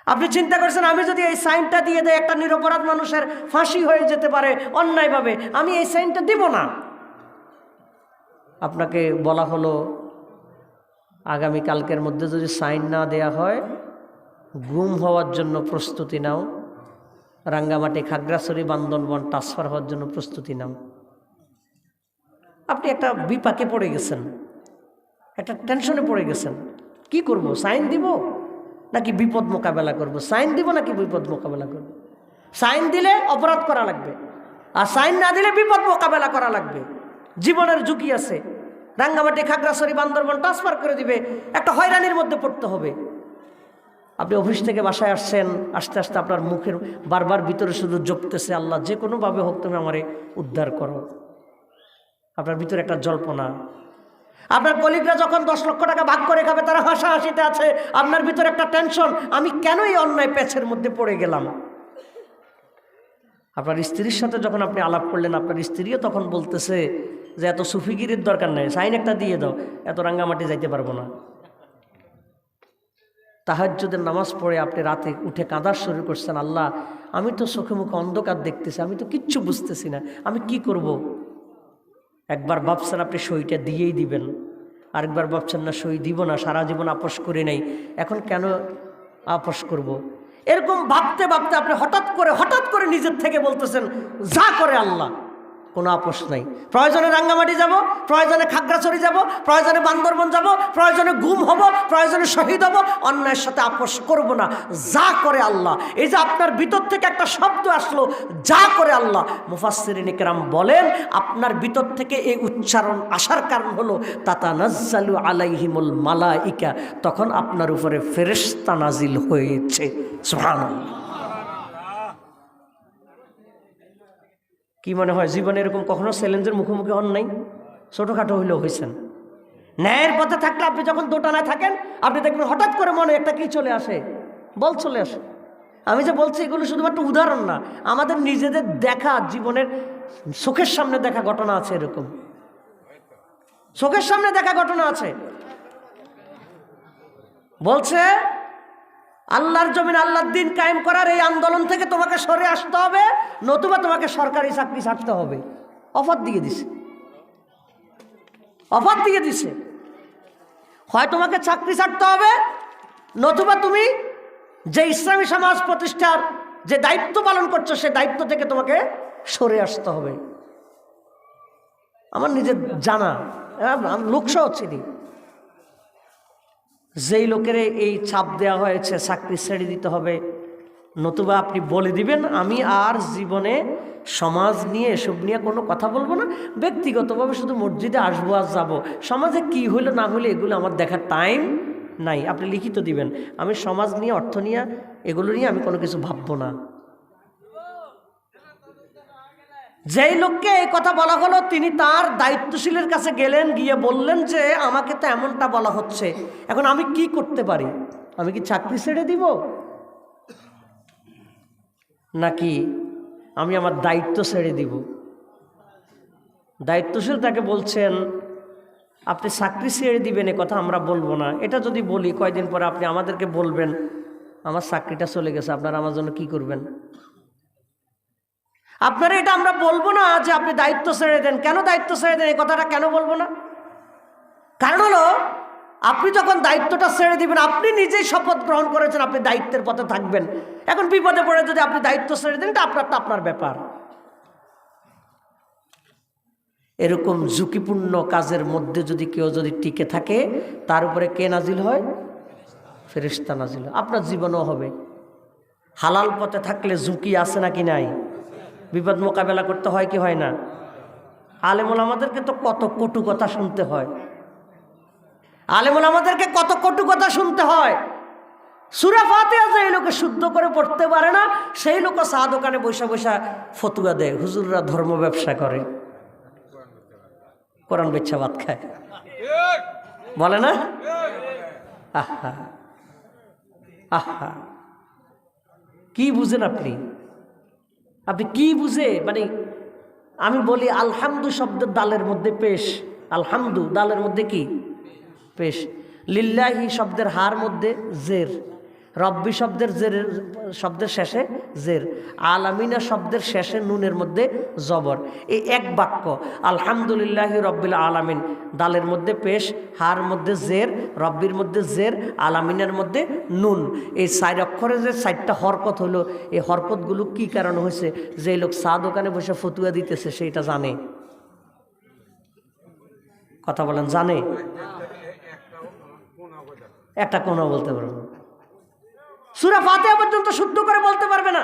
আপনি চিন্তা করছেন আমি যদি এই সাইনটা দিয়ে দেয় একটা নিরপরাধ মানুষের ফাঁসি হয়ে যেতে পারে অন্যায়ভাবে, আমি এই সাইনটা দিব না। আপনাকে বলা হলো আগামী কালকের মধ্যে যদি সাইন না দেয়া হয় গুম হওয়ার জন্য প্রস্তুতি নাও, রাঙ্গামাটি, খাগড়াছড়ি, বান্দরবান ট্রান্সফার হওয়ার জন্য প্রস্তুতি নাও। আপনি একটা বিপাকে পড়ে গেছেন, একটা টেনশনে পড়ে গেছেন, কি করব? সাইন দিব নাকি বিপদ মোকাবেলা করব? সাইন দিব নাকি বিপদ মোকাবেলা করব? সাইন দিলে অপরাধ করা লাগবে, আর সাইন না দিলে বিপদ মোকাবেলা করা লাগবে। জীবনের ঝুঁকি আছে, রাঙ্গামাটি, খাগড়াছড়ি, বান্দরবান ট্রান্সফার করে দিবে, একটা হয়রানির মধ্যে পড়তে হবে। আপনি অফিস থেকে বাসায় আসছেন, আস্তে আস্তে আপনার মুখের বারবার ভিতরে শুধু জপতেছে, আল্লাহ যে কোনোভাবে হোক তুমি আমারে উদ্ধার করো। আপনার ভিতরে একটা জল্পনা। আপনার কলিগরা যখন 10 লক্ষ টাকা ভাগ করে খাবে তারা হাসাহাসিতে আছে, আপনার ভিতরে একটা টেনশন, আমি কেন এই অন্যায় প্যাচের মধ্যে পড়ে গেলাম। আপনার স্ত্রীর সাথে যখন আপনি আলাপ করলেন, আপনার স্ত্রীও তখন বলতেছে যে এত সুফিগিরির দরকার নেই, সাইন একটা দিয়ে দাও, এত রাঙ্গামাটি যাইতে পারবো না। তাহাজ্জুদের নামাজ পড়ে আপনি রাতে উঠে কাঁদার শুরু করছেন, আল্লাহ আমি তো চোখে মুখে অন্ধকার দেখতেছি, আমি তো কিচ্ছু বুঝতেছি না, আমি কি করব। একবার ভাবছেন আপনি সইটা দিয়েই দিবেন, আরেকবার ভাবছেন না সই দিব না, সারা জীবন আপোষ করে নেই, এখন কেন আপোষ করব। এরকম ভাবতে ভাবতে আপনি হঠাৎ করে নিজের থেকে বলতেছেন যা করে আল্লাহ, কোনো আপোষ নাই। প্রয়োজনে রাঙ্গামাটি যাব, প্রয়োজনে খাগড়াছড়ি যাব, প্রয়োজনে বান্দরবান যাব, প্রয়োজনে গুম হব, প্রয়োজনে শহীদ হব, অন্যায়ের সাথে আপোষ করব না, যা করে আল্লাহ। এই যে আপনার ভিতর থেকে একটা শব্দ আসলো যা করে আল্লাহ, মুফাসসিরিন ইকরাম বলেন আপনার ভিতর থেকে এই উচ্চারণ আসার কারণ হলো তাতানাজ্জালু আলাইহিমুল মালাইকা, তখন আপনার উপরে ফেরেশতা নাজিল হয়েছে। সুবহানাল্লাহ। কি মনে হয় জীবনে এরকম কখনো চ্যালেঞ্জের মুখোমুখি হন নাই? ছোটোখাটো হইলেও হয়েছেন। ন্যায়ের পথে থাকলে আপনি যখন দোটানায় থাকেন, আপনি দেখবেন হঠাৎ করে মনে একটা কি চলে আসে, বল চলে আসে। আমি যে বলছি এগুলো শুধুমাত্র উদাহরণ না, আমাদের নিজেদের দেখা জীবনের চোখের সামনে দেখা ঘটনা আছে, এরকম চোখের সামনে দেখা ঘটনা আছে। বলছে আল্লাহর জমিন, আল্লাহর দিন কায়েম করার এই আন্দোলন থেকে তোমাকে সরে আসতে হবে, নতুবা তোমাকে সরকারি চাকরি ছাড়তে হবে। অফার দিয়ে দিছে, অফার দিয়ে দিছে, হয় তোমাকে চাকরি ছাড়তে হবে, নতুবা তুমি যে ইসলামী সমাজ প্রতিষ্ঠার যে দায়িত্ব পালন করছো সে দায়িত্ব থেকে তোমাকে সরে আসতে হবে। আমার নিজের জানা লোকসহ চিনি, যেই লোকের এই ছাপ দেওয়া হয়েছে চাকরি ছেড়ে দিতে হবে, নতুবা আপনি বলে দিবেন আমি আর জীবনে সমাজ নিয়ে এসব নিয়ে কোনো কথা বলবো না, ব্যক্তিগতভাবে শুধু মসজিদে আসবো আর যাবো, সমাজে কি হইলো না হইলে এগুলো আমার দেখার টাইম নাই। আপনি লিখিত দিবেন আমি সমাজ নিয়ে, অর্থ নিয়ে, এগুলো নিয়ে আমি কোনো কিছু ভাববো না। যেই লোককে এই কথা বলা হলো তিনি তার দায়িত্বশীলের কাছে গেলেন, গিয়ে বললেন যে আমাকে তো এমনটা বলা হচ্ছে, এখন আমি কি করতে পারি? আমি কি চাকরি ছেড়ে দিব, নাকি আমি আমার দায়িত্ব ছেড়ে দিব? দায়িত্বশীল তাকে বলছেন আপনি চাকরি ছেড়ে দিবেন এ কথা আমরা বলবো না, এটা যদি বলি কয়দিন পরে আপনি আমাদেরকে বলবেন আমার চাকরিটা চলে গেছে, আপনারা আমার জন্য কি করবেন? আপনারা এটা আমরা বলবো না যে আপনি দায়িত্ব ছেড়ে দেন। কেন দায়িত্ব ছেড়ে দেন এই কথাটা কেন বলবো না? কারণ হলো আপনি যখন দায়িত্বটা ছেড়ে দিবেন, আপনি নিজেই শপথ গ্রহণ করেছেন আপনি দায়িত্বের পথে থাকবেন। এখন বিপদে পড়ে যদি আপনি দায়িত্ব ছেড়ে দেন, এটা আপনার ব্যাপার। এরকম ঝুঁকিপূর্ণ কাজের মধ্যে যদি কেউ যদি টিকে থাকে, তার উপরে কে নাজিল হয়? ফেরেশতা নাজিল হয়। আপনার জীবনও হবে। হালাল পথে থাকলে ঝুঁকি আছে নাকি নাই? বিপদ মোকাবেলা করতে হয় কি হয় না? আলেমুল আমাদেরকে তো কত কটু কথা শুনতে হয়, আলেমুল আমাদেরকে কত কটু কথা শুনতে হয়। সূরা ফাতিহা যে লোকে শুদ্ধ করে পড়তে পারে না, সেই লোক চা দোকানে বসে বসে ফতুয়া দেয়, হুজুররা ধর্ম ব্যবসা করে, কোরআন বেচা ভাত খায়, বলে না? আহা আহা, কি বুঝেন আপনি? আপনি কি বুঝে? মানে আমি বলি আলহামদু শব্দের দালের মধ্যে পেশ, আলহামদু দালের মধ্যে কি পেশ, লিল্লাহি শব্দের হার মধ্যে জের, রব্বি শব্দের শব্দের শেষে জের, আলামিনা শব্দের শেষে নুনের মধ্যে জবর। এই এক বাক্য আলহামদুলিল্লাহি রব্বিল আলামিন, দালের মধ্যে পেশ, হার মধ্যে জের, রব্বির মধ্যে জের, আলামিনের মধ্যে নুন। এই 4 অক্ষরে যে 4টা হরকত হলো, এই হরকতগুলো কি কারণে হয়েছে? যে লোক চা দোকানে বসে ফতুয়া দিতেছে সেইটা জানে। কথা বলেন, জানে? একটা কোনা বলতে পারবে, সূরা ফাতিহা পর্যন্ত শুদ্ধ করে বলতে পারবে না।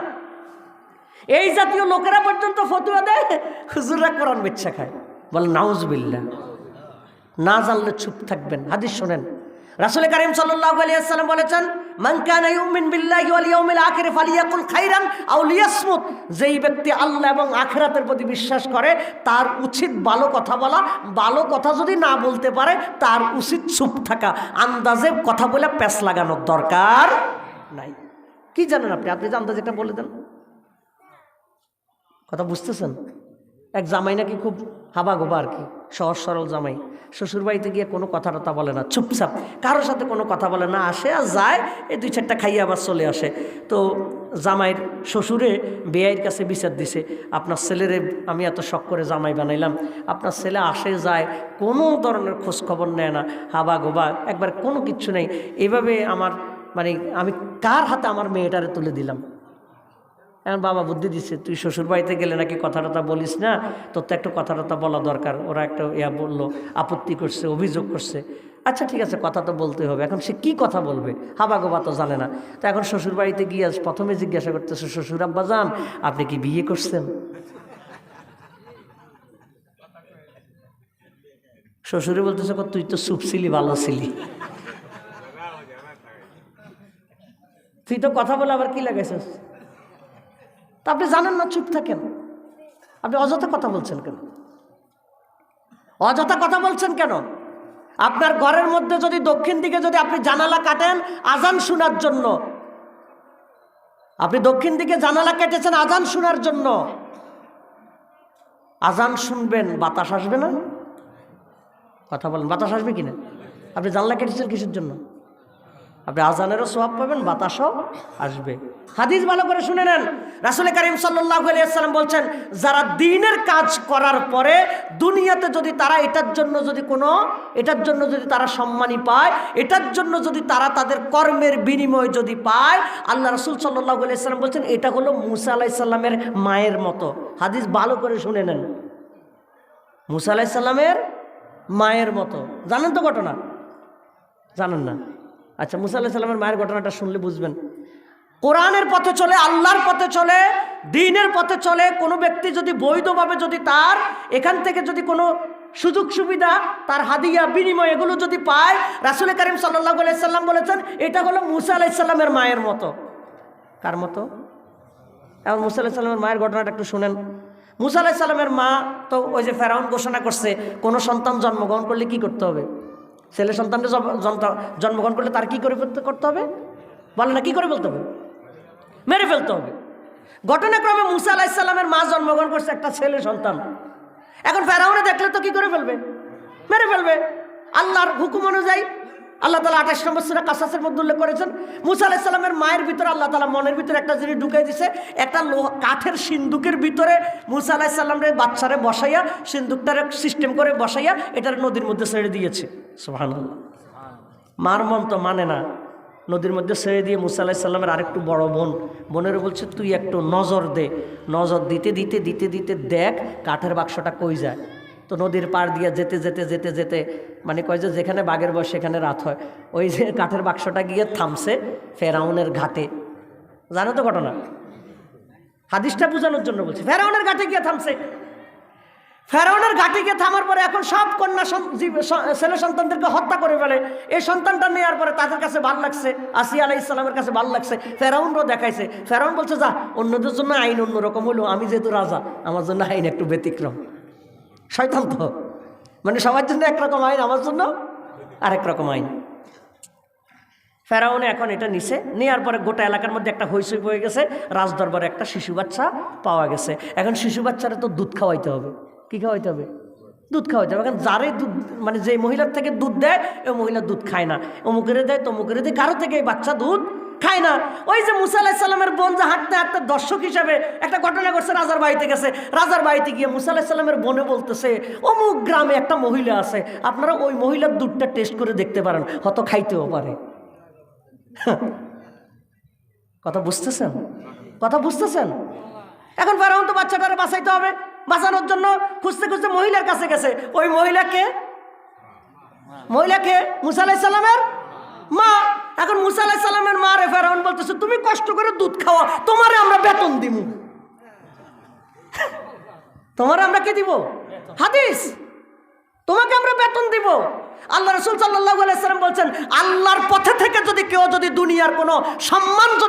এই জাতীয় লোকেরা পর্যন্ত ফতুয়া দেয়, হুজুররা কোরআন বেচ্ছা খায়। বলে নাউজুবিল্লাহ। না জানলে চুপ থাকবেন। হাদিস শোনেন, রাসূল কারীম সাল্লাল্লাহু আলাইহি ওয়াসাল্লাম বলেছেন, মান কানা ইউমিন বিল্লাহি ওয়াল ইয়াউমিল আখির ফালিয়াকুল খাইরান আও লিয়াসমুত। যেই ব্যক্তি আল্লাহ এবং আখিরাতের প্রতি বিশ্বাস করে তার উচিত ভালো কথা বলা, ভালো কথা যদি না বলতে পারে তার উচিত চুপ থাকা। আন্দাজে কথা বলে প্যাঁচ লাগানোর দরকার নাই। কি জানেন আপনি? আপনি যে আন্দাজে একটা বলে দেন। কথা বুঝতেছেন? এক জামাই নাকি খুব হাবা গোবা আর কি, সহজ সরল জামাই, শ্বশুরবাড়িতে গিয়ে কোনো কথা টথা বলে না, চুপচাপ, কারোর সাথে কোনো কথা বলে না, আসে আর যায়, এই 2-4টা খাইয়ে আবার চলে আসে। তো জামাইয়ের শ্বশুরে বেয়াইয়ের কাছে বিচার দিছে, আপনার ছেলেরে আমি এত শখ করে জামাই বানাইলাম, আপনার ছেলে আসে যায়, কোনো ধরনের খোঁজখবর নেয় না, হাবা গোবা, একবার কোনো কিচ্ছু নেই। এভাবে আমার মানে আমি কার হাতে আমার মেয়েটারে তুলে দিলাম? এখন বাবা বুদ্ধি দিচ্ছে, তুই শ্বশুর বাড়িতে গেলে নাকি কথা টথা বলিস না, তোর তো একটু কথা টথা বলা দরকার। ওরা একটা বললো, আপত্তি করছে, অভিযোগ করছে। আচ্ছা ঠিক আছে, কথা তো বলতে হবে। এখন সে কি কথা বলবে? হাবা গোবা তো জানে না। তো এখন শ্বশুর বাড়িতে গিয়ে প্রথমে জিজ্ঞাসা করতেছে, শ্বশুর আব্বা যান আপনি কি বিয়ে করছেন? শ্বশুরে বলতেছে, তুই তো চুপ ছিলি, ভালো ছিলি, তুই তো কথা বলে আবার কি লাগাইছিস? তা আপনি জানেন না, চুপ থাকেন। আপনি অযথা কথা বলছেন কেন? অযথা কথা বলছেন কেন? আপনার ঘরের মধ্যে যদি দক্ষিণ দিকে যদি আপনি জানালা কাটেন আজান শোনার জন্য, আপনি দক্ষিণ দিকে জানালা কেটেছেন আজান শোনার জন্য, আজান শুনবেন, বাতাস আসবে না? কথা বলেন, বাতাস আসবে কিনা? আপনি জানলা কেটেছেন কিসের জন্য? আপনি আজানেরও সওয়াব পাবেন, বাতাসও আসবে। হাদিস ভালো করে শুনে নেন। রাসূল কারীম সাল্লাল্লাহু আলাইহি ওয়াসাল্লাম বলছেন, যারা দ্বীনের কাজ করার পরে দুনিয়াতে যদি তারা এটার জন্য যদি তারা সম্মানী পায়, এটার জন্য যদি তারা তাদের কর্মের বিনিময় যদি পায়, আল্লাহ রাসূল সাল্লাল্লাহু আলাইহি ওয়াসাল্লাম বলছেন এটা হলো মূসা আলাইহিস সালামের মায়ের মতো। হাদিস ভালো করে শুনে নেন, মূসা আলাইহিস সালামের মায়ের মতো। জানেন তো ঘটনা? জানেন না? আচ্ছা, মূসা আলাইহিস সালামের মায়ের ঘটনাটা শুনলে বুঝবেন। কোরআনের পথে চলে, আল্লাহর পথে চলে, দ্বীনের পথে চলে কোনো ব্যক্তি যদি বৈধভাবে যদি তার এখান থেকে যদি কোনো সুযোগ সুবিধা, তার হাদিয়া বিনিময় এগুলো যদি পায়, রাসূল কারীম সাল্লাল্লাহু আলাইহি সাল্লাম বলেছেন এটা হলো মূসা আলাইহিস সালামের মায়ের মতো। কার মতো? এখন মূসা আলাইহিস সালামের মায়ের ঘটনাটা একটু শুনেন। মূসা আলাইহিস সালামের মা তো ওই যে ফেরাউন ঘোষণা করছে কোনো সন্তান জন্মগ্রহণ করলে কি করতে হবে? ছেলে সন্তানকে জন্মগ্রহণ করলে তার কি করে করতে হবে? বলে না, কি করে বলতে হবে? মেরে ফেলতে হবে। ঘটনাক্রমে মূসা আলাইহিস সালামের মা জন্মগ্রহণ করছে একটা ছেলে সন্তান। এখন ফেরাউনে দেখলে তো কি করে ফেলবে? মেরে ফেলবে। আল্লাহর হুকুম অনুযায়ী আল্লাহ তাআলা 28 নম্বর সূরা কাসাসের মধ্যে উল্লেখ করেছেন, মূসা আলাইহিস সালামের মায়ের ভিতরে আল্লাহ তাআলা মনের ভিতরে একটা জিনিস ঢুকাই দিছে, একটা কাঠের সিন্দুকের ভিতরে মূসা আলাইহিস সালামের বাচ্চারে বসাইয়া, সিন্দুকটারে সিস্টেম করে বসাইয়া এটার নদীর মধ্যে ছেড়ে দিয়েছে। সুবহানাল্লাহ। মার মন তো মানে না, নদীর মধ্যে ছেড়ে দিয়ে মূসা আলাইহিস সালামের আরেকটু বড় বোনের বলছে তুই একটু নজর দে। নজর দিতে দিতে দিতে দিতে দেখ কাঠের বাক্সটা কই যায়। তো নদীর পার দিয়ে যেতে যেতে যেতে যেতে মানে কয় যে যেখানে বাঘের বয়স সেখানে রাত হয়, ওই যে কাঠের বাক্সটা গিয়ে থামছে ফেরাউনের ঘাটে। জানো তো ঘটনা? হাদিসটা বোঝানোর জন্য বলছি। ফেরাউনের ঘাটে গিয়ে থামছে। ফেরাউনের ঘাটে গিয়ে থামার পরে এখন সব কন্যা ছেলে সন্তানদেরকে হত্যা করে ফেলে। এই সন্তানটা নেওয়ার পরে তাদের কাছে ভালো লাগছে, আসিয়া আলাইহিস সালামের কাছে ভালো লাগছে, ফেরাউনও দেখাইছে। ফেরাউন বলছে যা, অন্যদের জন্য আইন অন্যরকম হলো, আমি যেহেতু রাজা আমার জন্য আইন একটু ব্যতিক্রম। শয়তান তো, মানে সবার জন্য একরকম আইন, আমার জন্য আরেক রকম আইন। ফেরাউনে এখন এটা নিছে, নেওয়ার পরে গোটা এলাকার মধ্যে একটা হইচই হয়ে গেছে, রাজদরবারে একটা শিশু বাচ্চা পাওয়া গেছে। এখন শিশু বাচ্চারা তো দুধ খাওয়াইতে হবে। কি খাওয়াইতে হবে? দুধ খাওয়া যাবে। কারণ যারে দুধ মানে যে মহিলার থেকে দুধ দেয় ওই মহিলা দুধ খায় না, অমুকেরে দেয় তমুকেরে দেয়, কারো থেকে এই বাচ্চা দুধ খায় না। ওই যে মুসা আলাইহিস সালামের বোন যে হাঁটতে হাঁটতে দর্শক হিসাবে একটা ঘটনা করছে, রাজার বাড়িতে গেছে। রাজার বাড়িতে গিয়ে মুসা আলাইহিস সালামের বোনে বলতেছে, অমুক গ্রামে একটা মহিলা আছে, আপনারা ওই মহিলার দুধটা টেস্ট করে দেখতে পারেন, হয়তো খাইতেও পারে। কথা বুঝতেছেন? কথা বুঝতেছেন? এখন ফেরাউন তো বাচ্চাটারে বাঁচাইতে হবে, বাঁচানোর জন্য খুঁজতে খুঁজতে মহিলার কাছে গেছে। ওই মহিলাকে মুসা আলাইহিস সালামের মা। এখন মুসা আলাইহিস সালামের মা রে ফেরাউন বলতেছে, তুমি কষ্ট করে দুধ খাওয়া, তোমারে আমরা বেতন দিব। তোমারে আমরা কি দিব? হাদিস, তোমাকে আমরা বেতন দিব। আল্লাহ রাসূল সাল্লাল্লাহু আলাইহি ওয়াসাল্লাম বলছেন, আল্লাহর পথে থেকে যদি কেউ যদি দুনিয়ার কোনো সম্মান যদি